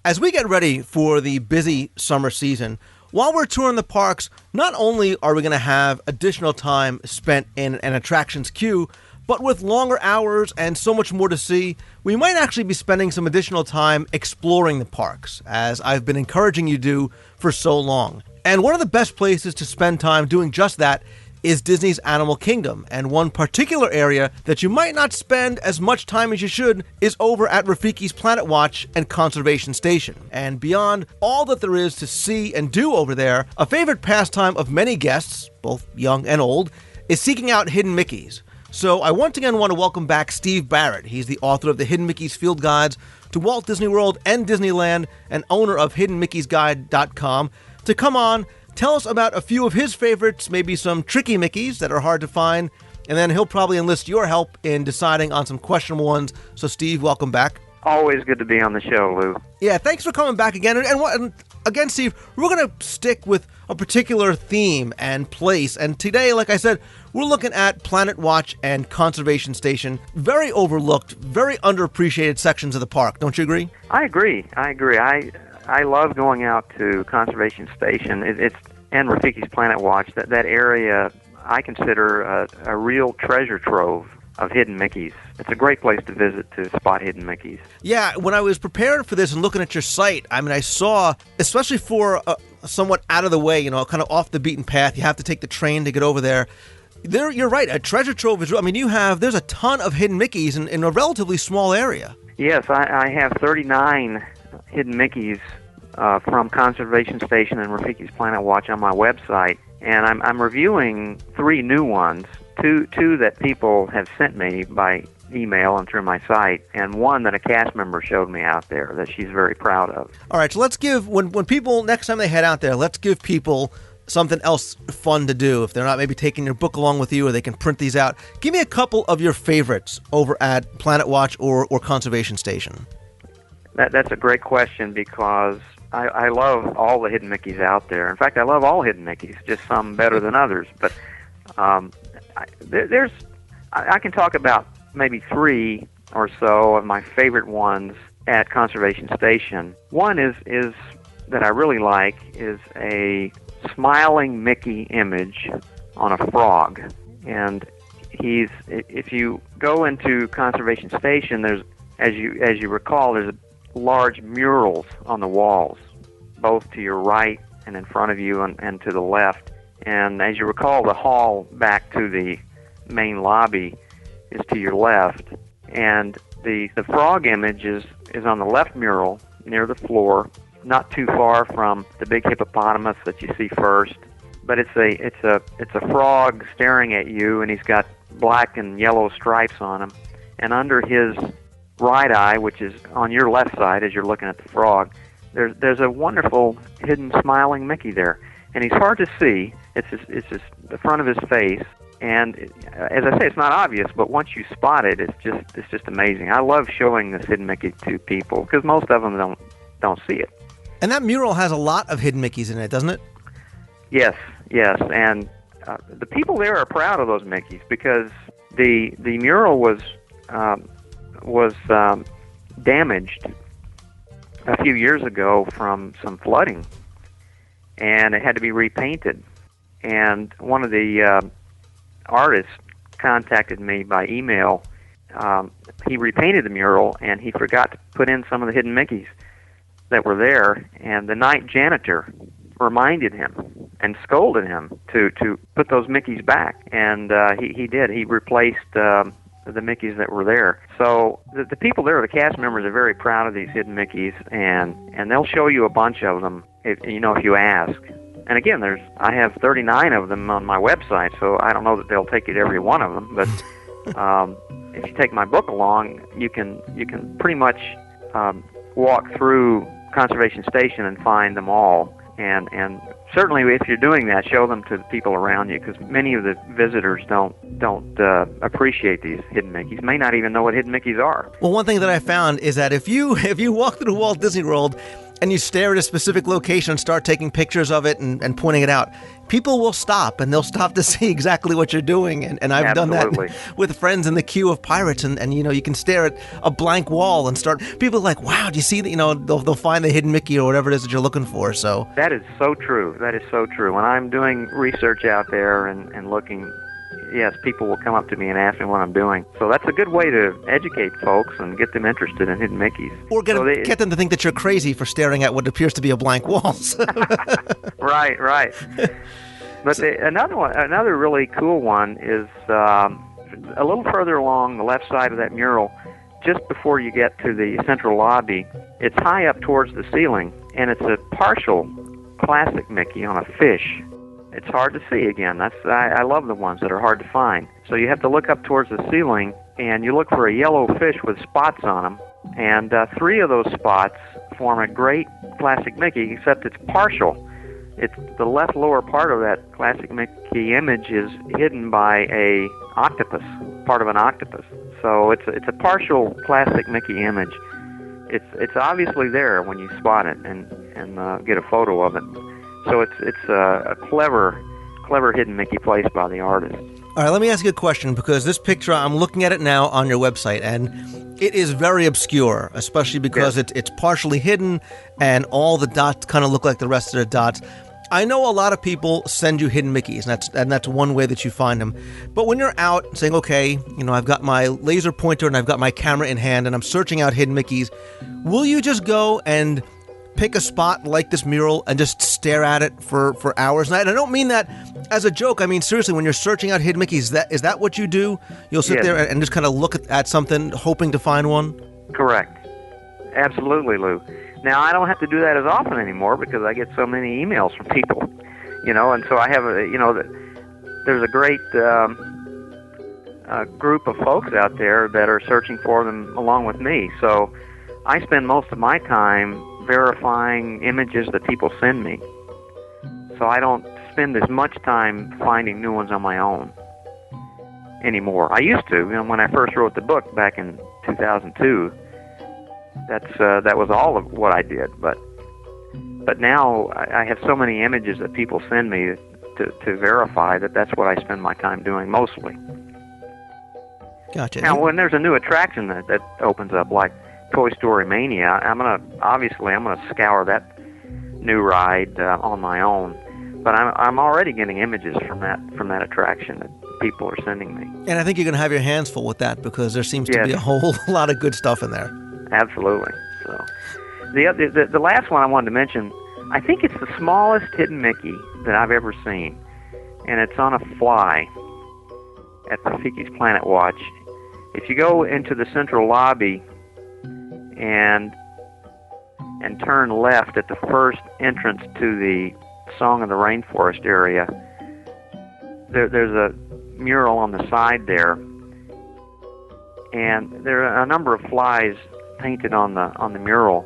[SPEAKER 5] As we get ready for the busy summer season, while we're touring the parks, not only are we going to have additional time spent in an attractions queue, but with longer hours and so much more to see, we might actually be spending some additional time exploring the parks, as I've been encouraging you to do for so long. And one of the best places to spend time doing just that is Disney's Animal Kingdom, and one particular area that you might not spend as much time as you should is over at Rafiki's Planet Watch and Conservation Station. And beyond all that there is to see and do over there, a favorite pastime of many guests, both young and old, is seeking out hidden Mickeys. So I once again want to welcome back Steve Barrett. He's the author of the Hidden Mickey's Field Guides to Walt Disney World and Disneyland, and owner of HiddenMickeysGuide.com, to come on, tell us about a few of his favorites, maybe some tricky Mickeys that are hard to find, and then he'll probably enlist your help in deciding on some questionable ones. So, Steve, welcome back.
[SPEAKER 9] Always good to be on the show, Lou.
[SPEAKER 5] Yeah, thanks for coming back again. And again, Steve, we're going to stick with a particular theme and place. And today, like I said, we're looking at Planet Watch and Conservation Station. Very overlooked, very underappreciated sections of the park. Don't you agree?
[SPEAKER 9] I agree. I love going out to Conservation Station. It's and Rafiki's Planet Watch. That area I consider a real treasure trove of hidden Mickeys. It's a great place to visit to spot hidden Mickeys.
[SPEAKER 5] Yeah, when I was preparing for this and looking at your site, I mean, I saw, especially for somewhat out of the way, kind of off the beaten path, you have to take the train to get over there. You're right, a treasure trove is, there's a ton of hidden Mickeys in a relatively small area.
[SPEAKER 9] Yes, I have 39 hidden Mickeys from Conservation Station and Rafiki's Planet Watch on my website, and I'm reviewing 3 new ones, two that people have sent me by email and through my site, and one that a cast member showed me out there that she's very proud of.
[SPEAKER 5] All right, so let's give, when people, next time they head out there, let's give people something else fun to do. If they're not maybe taking your book along with you, or they can print these out. Give me a couple of your favorites over at Planet Watch or Conservation Station.
[SPEAKER 9] That's a great question, because I love all the hidden Mickeys out there. In fact, I love all hidden Mickeys, just some better than others. But I can talk about maybe 3 or so of my favorite ones at Conservation Station. One is that I really like is a smiling Mickey image on a frog, and if you go into Conservation Station, there's as you recall, there's large murals on the walls, both to your right and in front of you and to the left. And as you recall, the hall back to the main lobby is to your left, and the frog image is on the left mural near the floor, not too far from the big hippopotamus that you see first. But it's a frog staring at you, and he's got black and yellow stripes on him. And under his right eye, which is on your left side as you're looking at the frog, there's a wonderful hidden smiling Mickey there. And he's hard to see. It's just the front of his face. And as I say, it's not obvious, but once you spot it, it's just amazing. I love showing this hidden Mickey to people because most of them don't see it.
[SPEAKER 5] And that mural has a lot of hidden Mickeys in it, doesn't it?
[SPEAKER 9] Yes, and the people there are proud of those Mickeys because the mural was damaged a few years ago from some flooding, and it had to be repainted. And one of the artists contacted me by email. He repainted the mural, and he forgot to put in some of the hidden Mickeys that were there, and the night janitor reminded him and scolded him to put those Mickeys back, and he did. He replaced the Mickeys that were there. So the people there, the cast members, are very proud of these hidden Mickeys, and they'll show you a bunch of them if you ask. And again, I have 39 of them on my website, so I don't know that they'll take you to every one of them. But if you take my book along, you can pretty much walk through Conservation Station and find them all. And certainly, if you're doing that, show them to the people around you, because many of the visitors don't appreciate these hidden Mickeys. May not even know what hidden Mickeys are.
[SPEAKER 5] Well, one thing that I found is that if you walk through Walt Disney World and you stare at a specific location and start taking pictures of it and pointing it out, people will stop, and they'll stop to see exactly what you're doing. And I've done that with friends in the queue of pirates, and you can stare at a blank wall and start. People are like, wow, do you see that? They'll find the hidden Mickey or whatever it is that you're looking for. So
[SPEAKER 9] that is so true. That is so true. When I'm doing research out there and looking, yes, people will come up to me and ask me what I'm doing. So that's a good way to educate folks and get them interested in hidden Mickeys.
[SPEAKER 5] Or get them to think that you're crazy for staring at what appears to be a blank wall.
[SPEAKER 9] Right. But another really cool one is a little further along the left side of that mural, just before you get to the central lobby. It's high up towards the ceiling, and it's a partial classic Mickey on a fish. It's hard to see again. I love the ones that are hard to find. So you have to look up towards the ceiling, and you look for a yellow fish with spots on them. And 3 of those spots form a great classic Mickey, except it's partial. It's the left lower part of that classic Mickey image is hidden by a octopus, part of an octopus. So it's a partial classic Mickey image. It's obviously there when you spot it and get a photo of it. So it's a clever hidden Mickey placed by the artist.
[SPEAKER 5] All right, let me ask you a question, because this picture, I'm looking at it now on your website, and it is very obscure, especially because it's partially hidden, and all the dots kind of look like the rest of the dots. I know a lot of people send you hidden Mickeys, and that's one way that you find them. But when you're out saying, okay, I've got my laser pointer and I've got my camera in hand and I'm searching out hidden Mickeys, will you just go and pick a spot like this mural and just stare at it for hours? And I don't mean that as a joke. I mean, seriously, when you're searching out hidden Mickeys, is that what you do? You'll sit there and just kind of look at something, hoping to find one?
[SPEAKER 9] Correct. Absolutely, Lou. Now, I don't have to do that as often anymore because I get so many emails from people, and so I have there's a great group of folks out there that are searching for them along with me. So I spend most of my time verifying images that people send me. So I don't spend as much time finding new ones on my own anymore. I used to, when I first wrote the book back in 2002. That was all of what I did, but now I have so many images that people send me to verify that's what I spend my time doing mostly.
[SPEAKER 5] Gotcha.
[SPEAKER 9] Now, when there's a new attraction that opens up, like Toy Story Mania, I'm gonna scour that new ride on my own. But I'm already getting images from that attraction that people are sending me.
[SPEAKER 5] And I think you're gonna have your hands full with that, because there seems to be a whole lot of good stuff in there.
[SPEAKER 9] Absolutely. So, the last one I wanted to mention, I think it's the smallest hidden Mickey that I've ever seen, and it's on a fly at Rafiki's Planet Watch. If you go into the central lobby and turn left at the first entrance to the Song of the Rainforest area, there's a mural on the side there, and there are a number of flies painted on the mural.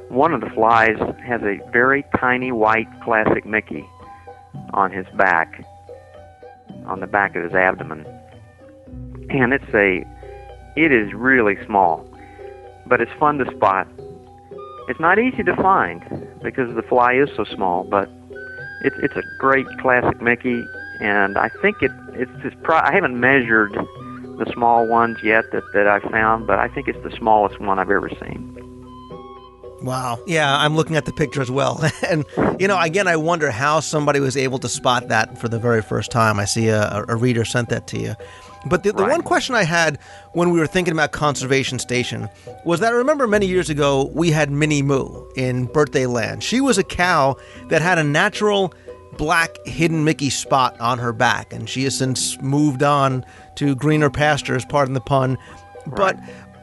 [SPEAKER 9] One of the flies has a very tiny white classic Mickey on his back, on the back of his abdomen, and it is really small, but it's fun to spot. It's not easy to find because the fly is so small, but it's a great classic Mickey, and I think I haven't measured the small ones yet that I've found, but I think it's the smallest one I've ever seen.
[SPEAKER 5] Wow. Yeah, I'm looking at the picture as well. And, again, I wonder how somebody was able to spot that for the very first time. I see a reader sent that to you. But the one question I had when we were thinking about Conservation Station was that I remember many years ago we had Minnie Moo in Birthday Land. She was a cow that had a natural black hidden Mickey spot on her back, and she has since moved on to greener pastures, pardon the pun. But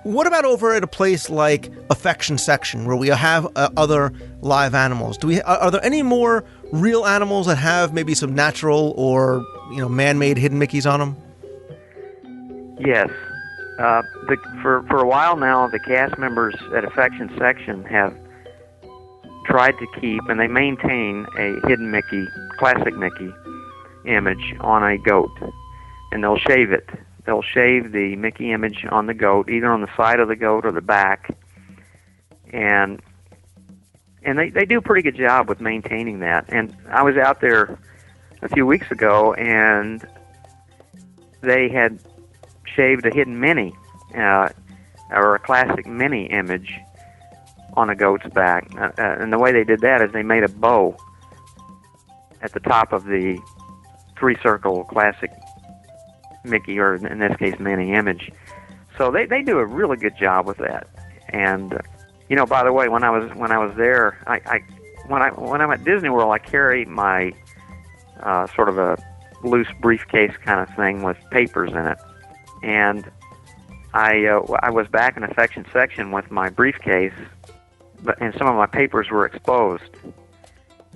[SPEAKER 5] what about over at a place like Affection Section, where we have other live animals? Are there any more real animals that have maybe some natural or man-made hidden Mickeys on them?
[SPEAKER 9] Yes. For a while now, the cast members at Affection Section have tried to keep, and they maintain, a hidden Mickey, classic Mickey image on a goat, and they'll shave it. They'll shave the Mickey image on the goat, either on the side of the goat or the back, and and they do a pretty good job with maintaining that. And I was out there a few weeks ago, and they had shaved a hidden Minnie, or a classic Minnie image on a goat's back. And the way they did that is they made a bow at the top of the three-circle classic Mickey, or in this case Minnie image. So they do a really good job with that. And by the way, when I was there, when I'm at Disney World, I carry my sort of a loose briefcase kind of thing with papers in it. And I was back in the affection section with my briefcase, and some of my papers were exposed.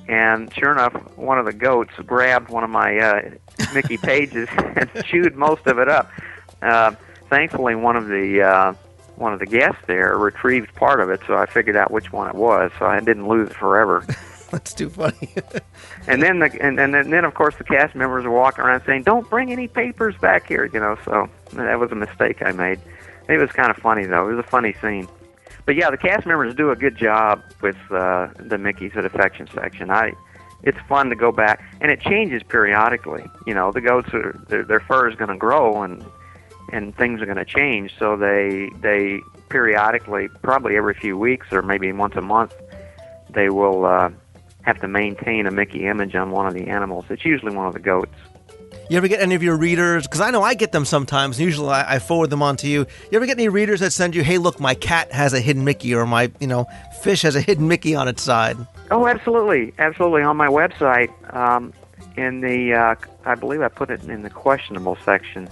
[SPEAKER 9] And sure enough, one of the goats grabbed one of my Mickey pages and chewed most of it up. Thankfully, one of the guests there retrieved part of it, so I figured out which one it was, so I didn't lose it forever.
[SPEAKER 5] That's too funny.
[SPEAKER 9] And then of course the cast members were walking around saying, "Don't bring any papers back here," So that was a mistake I made. It was kind of funny though. It was a funny scene. But yeah, the cast members do a good job with the Mickeys at affection section. It's fun to go back, and it changes periodically. The goats their fur is going to grow and things are going to change, so they periodically, probably every few weeks or maybe once a month, they will have to maintain a Mickey image on one of the animals. It's usually one of the goats.
[SPEAKER 5] You ever get any of your readers, because I know I get them sometimes, and usually I forward them on to you. You ever get any readers that send you, "Hey, look, my cat has a hidden Mickey," or my fish has a hidden Mickey on its side?
[SPEAKER 9] Oh, absolutely. Absolutely. On my website, in the, I believe I put it in the questionable section,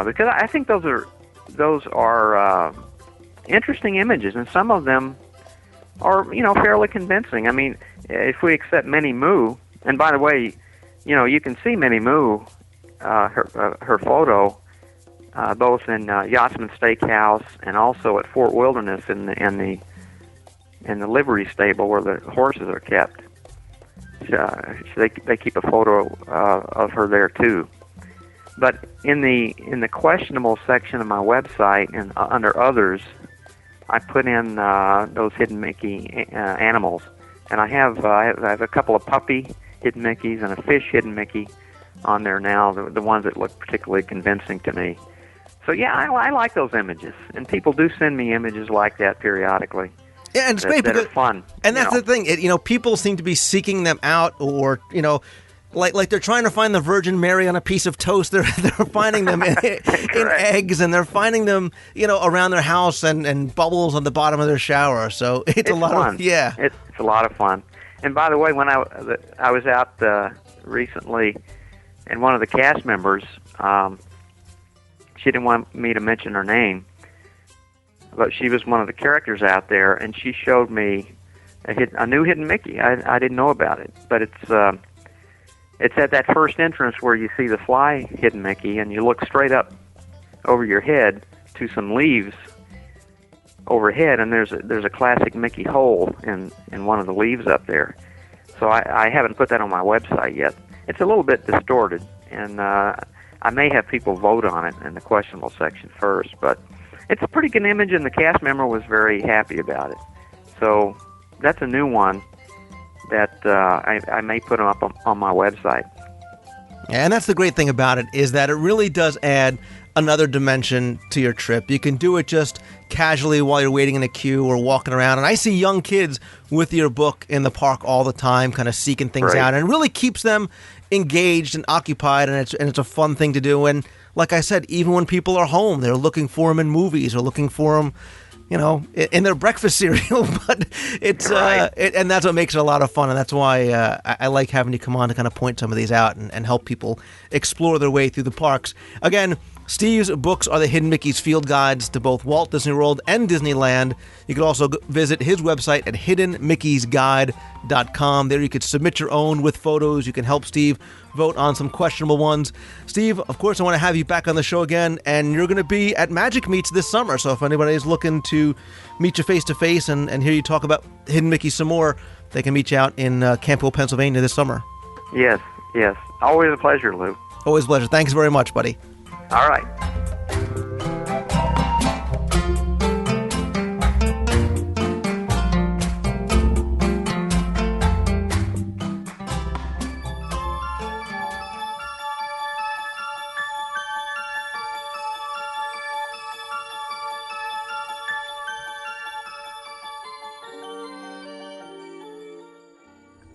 [SPEAKER 9] because I think those are interesting images, and some of them are, fairly convincing. I mean, if we accept Minnie Moo, and by the way, you can see Minnie Moo, her photo, both in Yachtsman Steakhouse and also at Fort Wilderness in the livery stable where the horses are kept. They keep a photo of her there too. But in the questionable section of my website and under others, I put in those hidden Mickey animals, and I have a couple of puppy hidden Mickeys and a fish hidden Mickey on there now, the ones that look particularly convincing to me. So yeah, I like those images, and people do send me images like that periodically.
[SPEAKER 5] Yeah, and it's great
[SPEAKER 9] that
[SPEAKER 5] because
[SPEAKER 9] are fun.
[SPEAKER 5] And that's the thing, people seem to be seeking them out, or like they're trying to find the Virgin Mary on a piece of toast. They're finding them in eggs, and they're finding them around their house and bubbles on the bottom of their shower. So it's a lot
[SPEAKER 9] fun.
[SPEAKER 5] of yeah.
[SPEAKER 9] It's a lot of fun. And by the way, when I was out recently, and one of the cast members, she didn't want me to mention her name, but she was one of the characters out there, and she showed me a new hidden Mickey. I didn't know about it, but it's at that first entrance where you see the fly hidden Mickey, and you look straight up over your head to some leaves overhead, and there's a classic Mickey hole in one of the leaves up there. So I haven't put that on my website yet. It's a little bit distorted, and I may have people vote on it in the questionable section first, but it's a pretty good image, and the cast member was very happy about it. So that's a new one that I may put up on my website.
[SPEAKER 5] And that's the great thing about it, is that it really does add another dimension to your trip. You can do it just casually while you're waiting in a queue or walking around. And I see young kids with your book in the park all the time, kind of seeking things out, and it really keeps them engaged and occupied, and it's a fun thing to do. And like I said, even when people are home, they're looking for them in movies or looking for them, in their breakfast cereal. But it's and that's what makes it a lot of fun, and that's why I like having you come on to kind of point some of these out and help people explore their way through the parks. Again, Steve's books are the Hidden Mickey's Field Guides to both Walt Disney World and Disneyland. You can also visit his website at hiddenmickey'sguide.com. There you could submit your own with photos. You can help Steve vote on some questionable ones. Steve, of course, I want to have you back on the show again, and you're going to be at Magic Meets this summer. So if anybody is looking to meet you face-to-face and hear you talk about Hidden Mickey some more, they can meet you out in Campbell, Pennsylvania this summer.
[SPEAKER 9] Yes. Always a pleasure, Lou.
[SPEAKER 5] Always a pleasure. Thanks very much, buddy.
[SPEAKER 9] All right.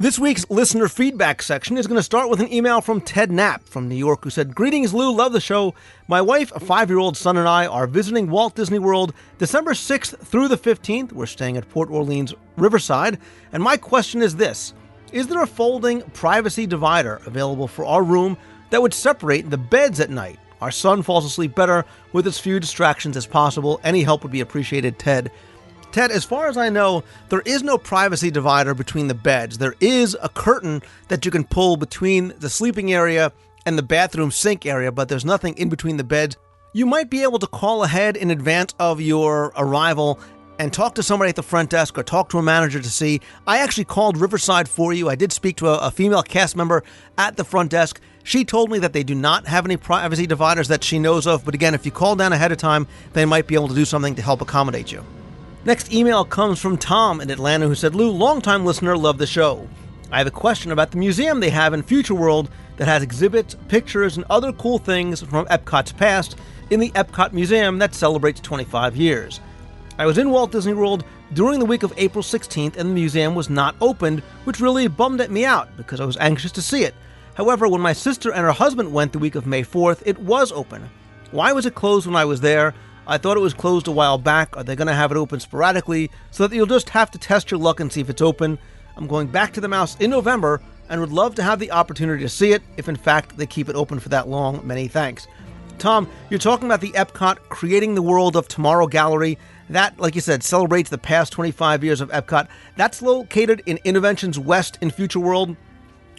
[SPEAKER 5] This week's listener feedback section is going to start with an email from Ted Knapp from New York, who said, "Greetings, Lou. Love the show. My wife, a 5-year-old son, and I are visiting Walt Disney World December 6th through the 15th. We're staying at Port Orleans Riverside. And my question is this. Is there a folding privacy divider available for our room that would separate the beds at night? Our son falls asleep better with as few distractions as possible. Any help would be appreciated, Ted." Ted, as far as I know, there is no privacy divider between the beds. There is a curtain that you can pull between the sleeping area and the bathroom sink area, but there's nothing in between the beds. You might be able to call ahead in advance of your arrival and talk to somebody at the front desk or talk to a manager to see. I actually called Riverside for you. I did speak to a female cast member at the front desk. She told me that they do not have any privacy dividers that she knows of, but again, if you call down ahead of time, they might be able to do something to help accommodate you. Next email comes from Tom in Atlanta, who said, "Lou, longtime listener, love the show. I have a question about the museum they have in Future World that has exhibits, pictures, and other cool things from Epcot's past in the Epcot Museum that celebrates 25 years. I was in Walt Disney World during the week of April 16th, and the museum was not opened, which really bummed me out because I was anxious to see it. However, when my sister and her husband went the week of May 4th, it was open. Why was it closed when I was there? I thought it was closed a while back. Are they going to have it open sporadically so that you'll just have to test your luck and see if it's open? I'm going back to the mouse in November and would love to have the opportunity to see it if in fact they keep it open for that long. Many thanks." Tom, you're talking about the Epcot Creating the World of Tomorrow Gallery. That, like you said, celebrates the past 25 years of Epcot. That's located in Interventions West in Future World.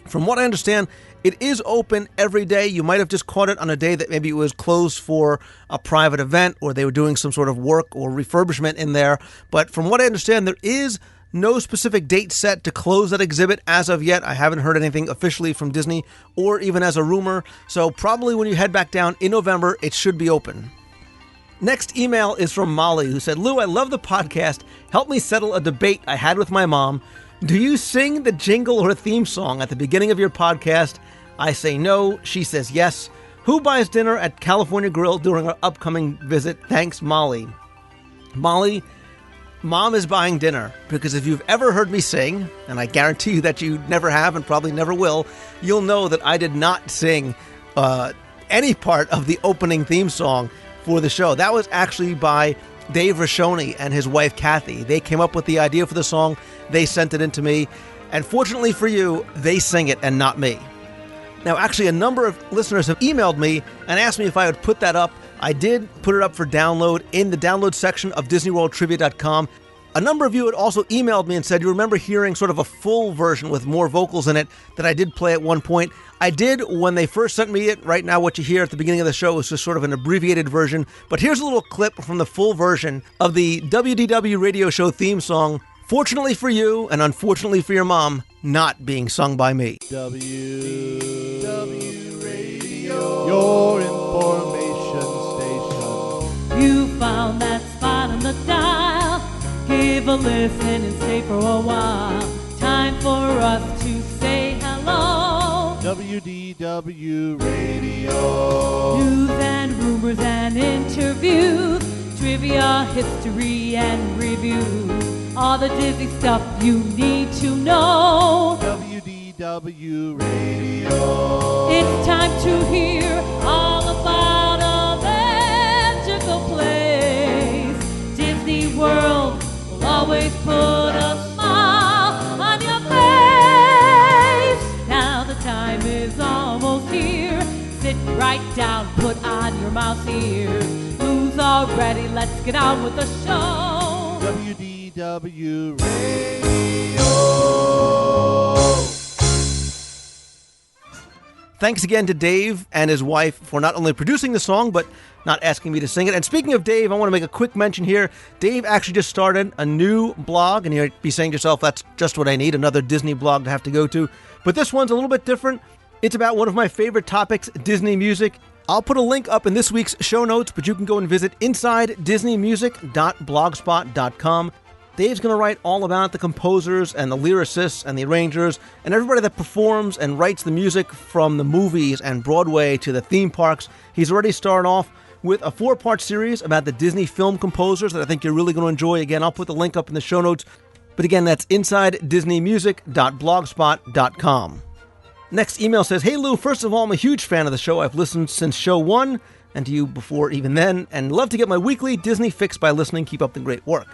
[SPEAKER 5] From what I understand, it is open every day. You might have just caught it on a day that maybe it was closed for a private event or they were doing some sort of work or refurbishment in there. But from what I understand, there is no specific date set to close that exhibit as of yet. I haven't heard anything officially from Disney or even as a rumor. So probably when you head back down in November, it should be open. Next email is from Molly, who said, "Lou, I love the podcast. Help me settle a debate I had with my mom. Do you sing the jingle or theme song at the beginning of your podcast? I say no. She says yes. Who buys dinner at California Grill during our upcoming visit? Thanks, Molly." Molly, Mom is buying dinner, because if you've ever heard me sing, and I guarantee you that you never have and probably never will, you'll know that I did not sing any part of the opening theme song for the show. That was actually by Dave Rashoni and his wife, Kathy. They came up with the idea for the song. They sent it in to me. And fortunately for you, they sing it and not me. Now, actually, a number of listeners have emailed me and asked me if I would put that up. I did put it up for download in the download section of DisneyWorldTrivia.com. A number of you had also emailed me and said you remember hearing sort of a full version with more vocals in it that I did play at one point. I did when they first sent me it. Right now, what you hear at the beginning of the show is just sort of an abbreviated version. But here's a little clip from the full version of the WDW radio show theme song, "Fortunately for You and Unfortunately for Your Mom," not being sung by me.
[SPEAKER 4] WDW Radio, your information station.
[SPEAKER 10] You found that spot on the dial. Give a listen and stay for a while. Time for us to say hello.
[SPEAKER 4] WDW Radio.
[SPEAKER 10] News and rumors and interviews. Trivia, history, and reviews. All the Disney stuff you need to know.
[SPEAKER 4] WDW Radio.
[SPEAKER 10] It's time to hear all about a magical place. Disney World will always put a smile on your face. Now the time is almost here. Sit right down, put on your mouse ears. Who's all ready? Let's get on with the show.
[SPEAKER 4] WDW Radio.
[SPEAKER 5] Thanks again to Dave and his wife for not only producing the song, but not asking me to sing it. And speaking of Dave, I want to make a quick mention here. Dave actually just started a new blog, and you'd be saying to yourself, that's just what I need, another Disney blog to have to go to. But this one's a little bit different. It's about one of my favorite topics, Disney music. I'll put a link up in this week's show notes, but you can go and visit InsideDisneyMusic.blogspot.com. Dave's going to write all about the composers and the lyricists and the arrangers and everybody that performs and writes the music from the movies and Broadway to the theme parks. He's already started off with a 4-part series about the Disney film composers that I think you're really going to enjoy. Again, I'll put the link up in the show notes. But again, that's InsideDisneyMusic.blogspot.com. Next email says, "Hey Lou, first of all, I'm a huge fan of the show. I've listened since show 1, and to you before even then, and love to get my weekly Disney fix by listening. Keep up the great work.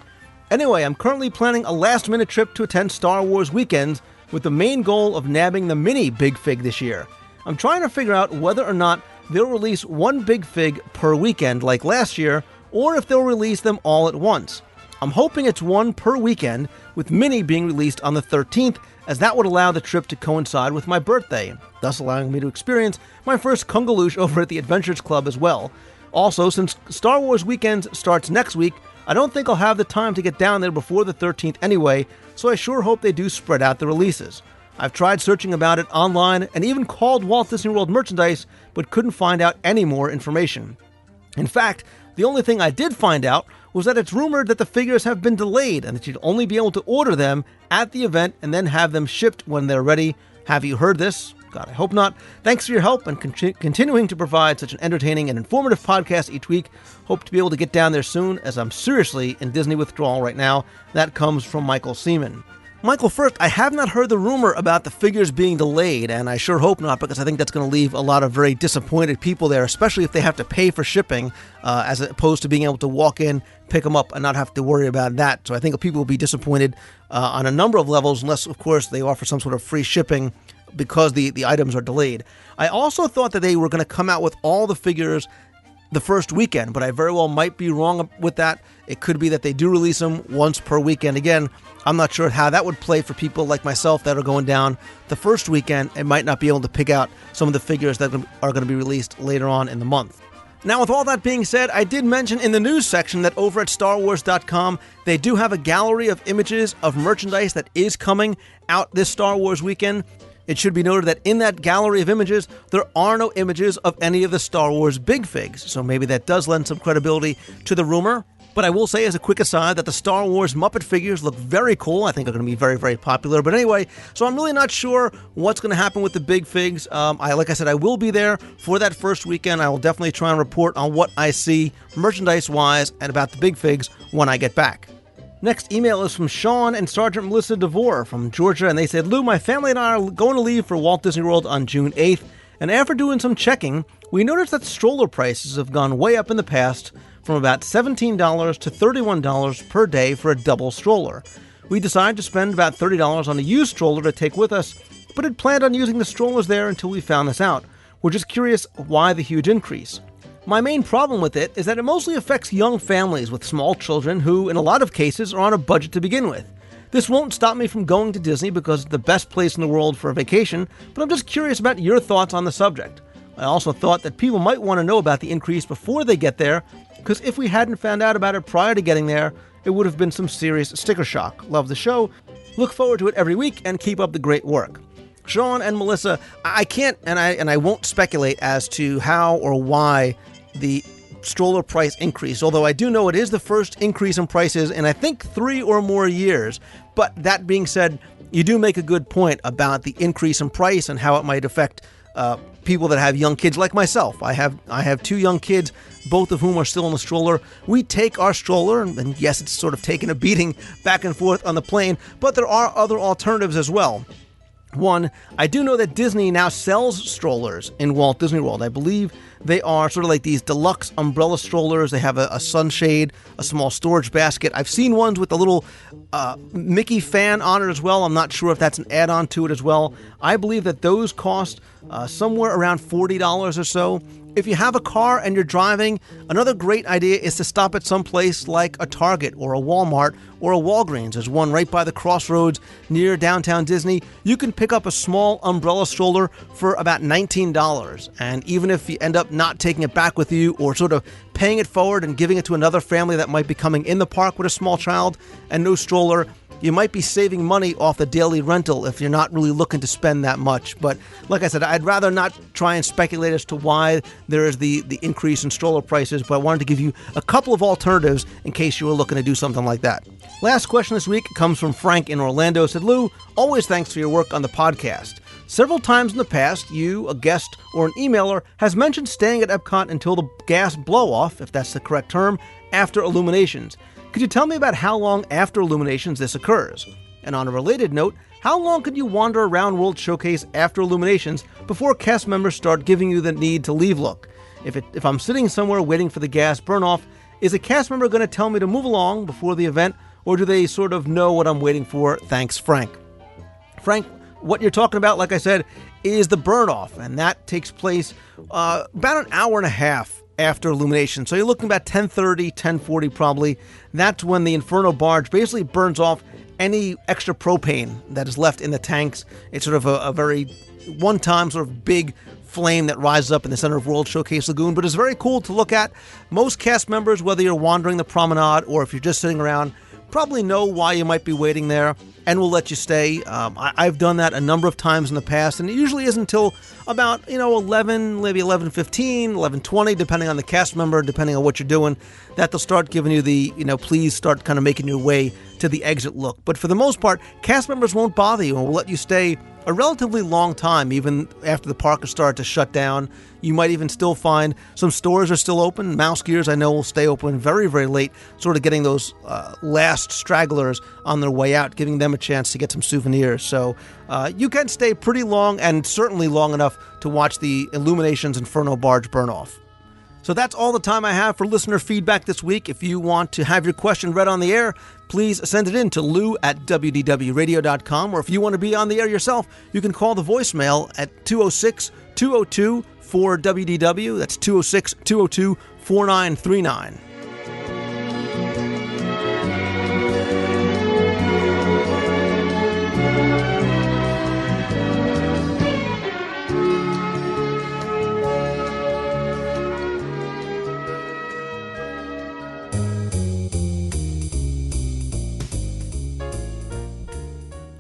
[SPEAKER 5] Anyway, I'm currently planning a last-minute trip to attend Star Wars Weekends with the main goal of nabbing the mini Big Fig this year. I'm trying to figure out whether or not they'll release one Big Fig per weekend like last year, or if they'll release them all at once. I'm hoping it's one per weekend, with Mini being released on the 13th, as that would allow the trip to coincide with my birthday, thus allowing me to experience my first Kungaloosh over at the Adventures Club as well. Also, since Star Wars Weekends starts next week, I don't think I'll have the time to get down there before the 13th anyway, so I sure hope they do spread out the releases. I've tried searching about it online and even called Walt Disney World Merchandise, but couldn't find out any more information. In fact, the only thing I did find out was that it's rumored that the figures have been delayed and that you'd only be able to order them at the event and then have them shipped when they're ready. Have you heard this? God, I hope not. Thanks for your help and continuing to provide such an entertaining and informative podcast each week. Hope to be able to get down there soon, as I'm seriously in Disney withdrawal right now. That comes from Michael Seaman. Michael, first, I have not heard the rumor about the figures being delayed, and I sure hope not, because I think that's going to leave a lot of very disappointed people there, especially if they have to pay for shipping, as opposed to being able to walk in, pick them up, and not have to worry about that. So I think people will be disappointed on a number of levels, unless, of course, they offer some sort of free shipping because the items are delayed. I also thought that they were going to come out with all the figures the first weekend, but I very well might be wrong with that. It could be that they do release them once per weekend. Again, I'm not sure how that would play for people like myself that are going down the first weekend and might not be able to pick out some of the figures that are going to be released later on in the month. Now, with all that being said, I did mention in the news section that over at StarWars.com, they do have a gallery of images of merchandise that is coming out this Star Wars weekend. It should be noted that in that gallery of images, there are no images of any of the Star Wars Big Figs, so maybe that does lend some credibility to the rumor. But I will say as a quick aside that the Star Wars Muppet figures look very cool. I think they're going to be very, very popular. But anyway, so I'm really not sure what's going to happen with the Big Figs. Like I said, I will be there for that first weekend. I will definitely try and report on what I see merchandise-wise and about the Big Figs when I get back. Next email is from Sean and Sergeant Melissa DeVore from Georgia, and they said, Lou, my family and I are going to leave for Walt Disney World on June 8th, and after doing some checking, we noticed that stroller prices have gone way up in the past, from about $17 to $31 per day for a double stroller. We decided to spend about $30 on a used stroller to take with us, but had planned on using the strollers there until we found this out. We're just curious why the huge increase. My main problem with it is that it mostly affects young families with small children who, in a lot of cases, are on a budget to begin with. This won't stop me from going to Disney because it's the best place in the world for a vacation, but I'm just curious about your thoughts on the subject. I also thought that people might want to know about the increase before they get there, because if we hadn't found out about it prior to getting there, it would have been some serious sticker shock. Love the show. Look forward to it every week and keep up the great work. Sean and Melissa, I can't and I won't speculate as to how or why the stroller price increase, although I do know it is the first increase in prices in I think 3 or more years. But that being said, you do make a good point about the increase in price and how it might affect people that have young kids like myself. I have 2 young kids, both of whom are still in the stroller. We take our stroller, and yes, it's sort of taken a beating back and forth on the plane, but there are other alternatives as well. One, I do know that Disney now sells strollers in Walt Disney World. I believe they are sort of like these deluxe umbrella strollers. They have a sunshade, a small storage basket. I've seen ones with a little Mickey fan on it as well. I'm not sure if that's an add-on to it as well. I believe that those cost somewhere around $40 or so. If you have a car and you're driving, another great idea is to stop at some place like a Target or a Walmart or a Walgreens. There's one right by the crossroads near downtown Disney. You can pick up a small umbrella stroller for about $19. And even if you end up not taking it back with you or sort of paying it forward and giving it to another family that might be coming in the park with a small child and no stroller, you might be saving money off the daily rental if you're not really looking to spend that much. But like I said, I'd rather not try and speculate as to why there is the increase in stroller prices, but I wanted to give you a couple of alternatives in case you were looking to do something like that. Last question this week comes from Frank in Orlando. Said, Lou, always thanks for your work on the podcast. Several times in the past, you, a guest, or an emailer has mentioned staying at Epcot until the gas blow-off, if that's the correct term, after Illuminations. Could you tell me about how long after Illuminations this occurs? And on a related note, how long could you wander around World Showcase after Illuminations before cast members start giving you the need to leave look? If I'm sitting somewhere waiting for the gas burn-off, is a cast member going to tell me to move along before the event, or do they sort of know what I'm waiting for? Thanks, Frank. Frank, what you're talking about, like I said, is the burn-off, and that takes place about an hour and a half after Illumination. So you're looking about 10:30, 10:40 probably. That's when the Inferno barge basically burns off any extra propane that is left in the tanks. It's sort of a very one-time sort of big flame that rises up in the center of World Showcase Lagoon, but it's very cool to look at. Most cast members, whether you're wandering the promenade or if you're just sitting around, probably know why you might be waiting there and will let you stay. I've done that a number of times in the past, and it usually isn't until about 11, maybe 11:15, 11:20, depending on the cast member, depending on what you're doing, that they'll start giving you the, please start kind of making your way to the exit look. But for the most part, cast members won't bother you and will let you stay a relatively long time, even after the park has started to shut down. You might even still find some stores are still open. Mouse Gears, I know, will stay open very, very late, sort of getting those last stragglers on their way out, giving them a chance to get some souvenirs. So you can stay pretty long, and certainly long enough to watch the Illuminations Inferno barge burn off. So that's all the time I have for listener feedback this week. If you want to have your question read on the air, please send it in to lou@wdwradio.com. Or if you want to be on the air yourself, you can call the voicemail at 206-202-4WDW. That's 206-202-4939.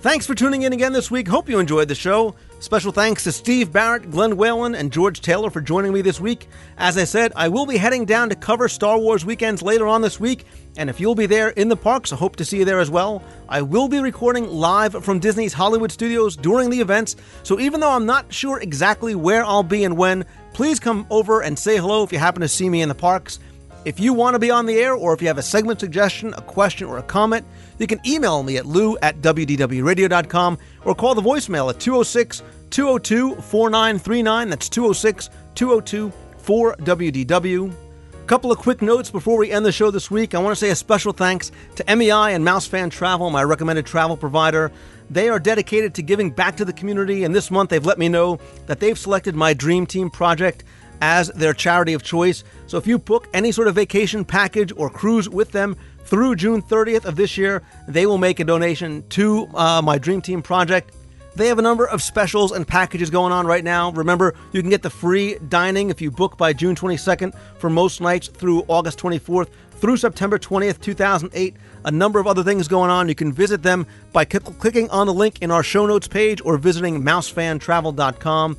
[SPEAKER 5] Thanks for tuning in again this week. Hope you enjoyed the show. Special thanks to Steve Barrett, Glenn Whalen, and George Taylor for joining me this week. As I said, I will be heading down to cover Star Wars weekends later on this week, and if you'll be there in the parks, I hope to see you there as well. I will be recording live from Disney's Hollywood Studios during the events, so even though I'm not sure exactly where I'll be and when, please come over and say hello if you happen to see me in the parks. If you want to be on the air, or if you have a segment suggestion, a question, or a comment, you can email me at lou@wdwradio.com or call the voicemail at 206-202-4939. That's 206-202-4WDW. A couple of quick notes before we end the show this week. I want to say a special thanks to MEI and MouseFan Travel, my recommended travel provider. They are dedicated to giving back to the community, and this month they've let me know that they've selected my Dream Team project as their charity of choice. So if you book any sort of vacation package or cruise with them through June 30th of this year, they will make a donation to my Dream Team project. They have a number of specials and packages going on right now. Remember, you can get the free dining if you book by June 22nd for most nights through August 24th through September 20th, 2008. A number of other things going on. You can visit them by clicking on the link in our show notes page or visiting mousefantravel.com.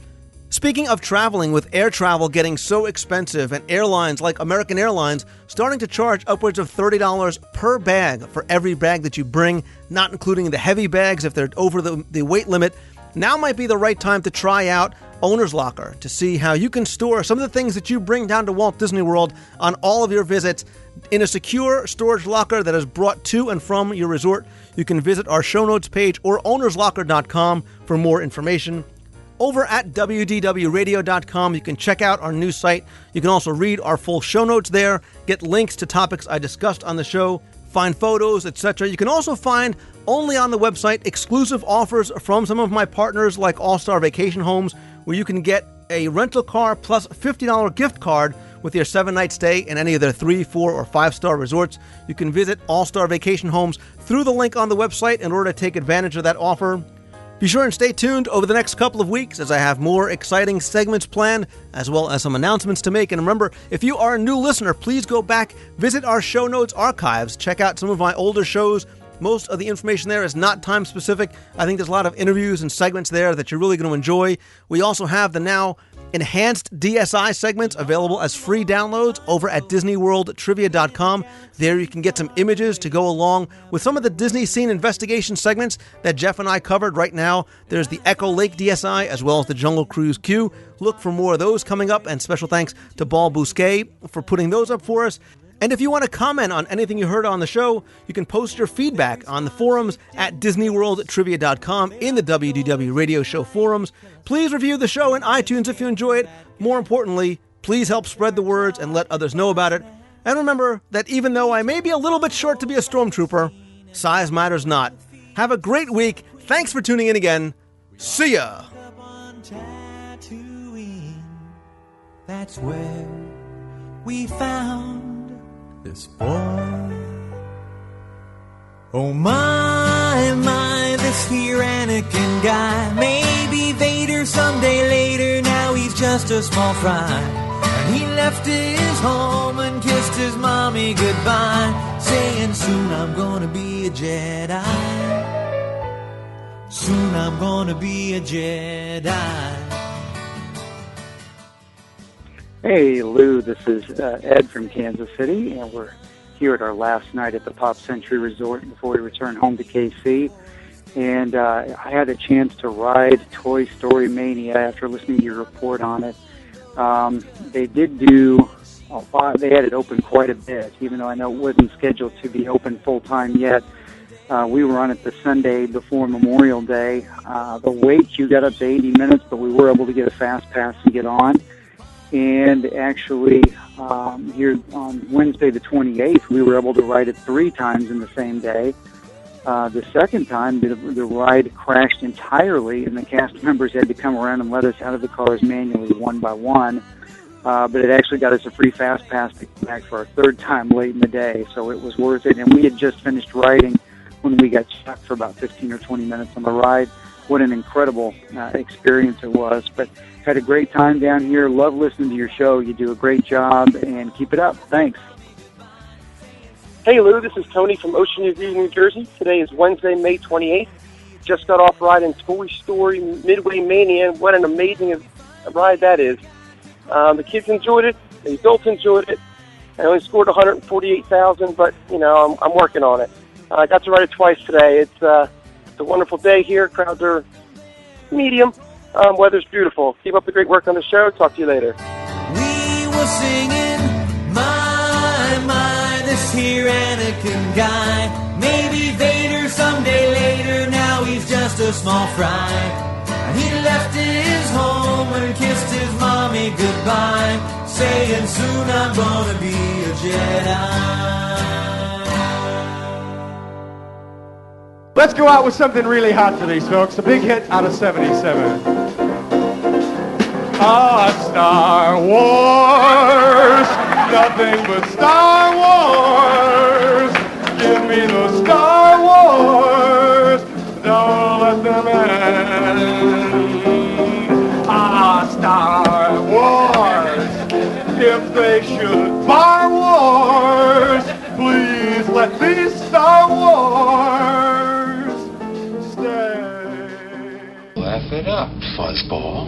[SPEAKER 5] Speaking of traveling, with air travel getting so expensive and airlines like American Airlines starting to charge upwards of $30 per bag for every bag that you bring, not including the heavy bags if they're over the weight limit, now might be the right time to try out Owner's Locker to see how you can store some of the things that you bring down to Walt Disney World on all of your visits in a secure storage locker that is brought to and from your resort. You can visit our show notes page or ownerslocker.com for more information. Over at WDWRadio.com, you can check out our new site. You can also read our full show notes there, get links to topics I discussed on the show, find photos, etc. You can also find, only on the website, exclusive offers from some of my partners like All-Star Vacation Homes, where you can get a rental car plus $50 gift card with your 7-night stay in any of their 3, 4, or 5-star resorts. You can visit All-Star Vacation Homes through the link on the website in order to take advantage of that offer. Be sure and stay tuned over the next couple of weeks as I have more exciting segments planned, as well as some announcements to make. And remember, if you are a new listener, please go back, visit our show notes archives, check out some of my older shows. Most of the information there is not time specific. I think there's a lot of interviews and segments there that you're really going to enjoy. We also have the now enhanced DSI segments available as free downloads over at DisneyWorldTrivia.com. There you can get some images to go along with some of the Disney Scene Investigation segments that Jeff and I covered right now. There's the Echo Lake DSI as well as the Jungle Cruise Q. Look for more of those coming up, and special thanks to Ball Bousquet for putting those up for us. And if you want to comment on anything you heard on the show, you can post your feedback on the forums at DisneyWorldTrivia.com in the WDW Radio Show forums. Please review the show in iTunes if you enjoy it. More importantly, please help spread the words and let others know about it. And remember that even though I may be a little bit short to be a stormtrooper, size matters not. Have a great week. Thanks for tuning in again. See ya!
[SPEAKER 11] That's where we found this boy. Oh my, this here Anakin guy. Maybe Vader someday later, now he's just a small fry. And he left his home and kissed his mommy goodbye, saying soon I'm gonna be a Jedi. Soon I'm gonna be a Jedi.
[SPEAKER 12] Hey, Lou, this is Ed from Kansas City, and we're here at our last night at the Pop Century Resort before we return home to KC. And I had a chance to ride Toy Story Mania after listening to your report on it. They did do they had it open quite a bit, even though I know it wasn't scheduled to be open full-time yet. We were on it the Sunday before Memorial Day. The wait queue got up to 80 minutes, but we were able to get a fast pass and get on. And actually, here on Wednesday the 28th, we were able to ride it 3 times in the same day. The second time, the ride crashed entirely, and the cast members had to come around and let us out of the cars manually one by one. But it actually got us a free fast pass to come back for our 3rd time late in the day, so it was worth it. And we had just finished riding when we got stuck for about 15 or 20 minutes on the ride. What an incredible experience it was. But had a great time down here. Love listening to your show. You do a great job, and keep it up. Thanks.
[SPEAKER 13] Hey, Lou, this is Tony from Ocean View, New Jersey. Today is Wednesday, May 28th. Just got off riding Toy Story Midway Mania. What an amazing ride that is. The kids enjoyed it. The adults enjoyed it. I only scored 148,000, but, you know, I'm working on it. I got to ride it twice today. It's a wonderful day here. Crowds are medium. Weather's beautiful. Keep up the great work on the show. Talk to you later.
[SPEAKER 11] We were singing, my, this here Anakin guy. Maybe Vader someday later, now he's just a small fry. And he left his home and kissed his mommy goodbye, saying soon I'm gonna be a Jedi.
[SPEAKER 14] Let's go out with something really hot for these folks. A big hit out of 77. Star Wars, nothing but Star Wars. Give me the Star Wars, don't let them end. Star Wars, if they should bar wars, please let these Star Wars stay.
[SPEAKER 15] Laugh it up, fuzzball.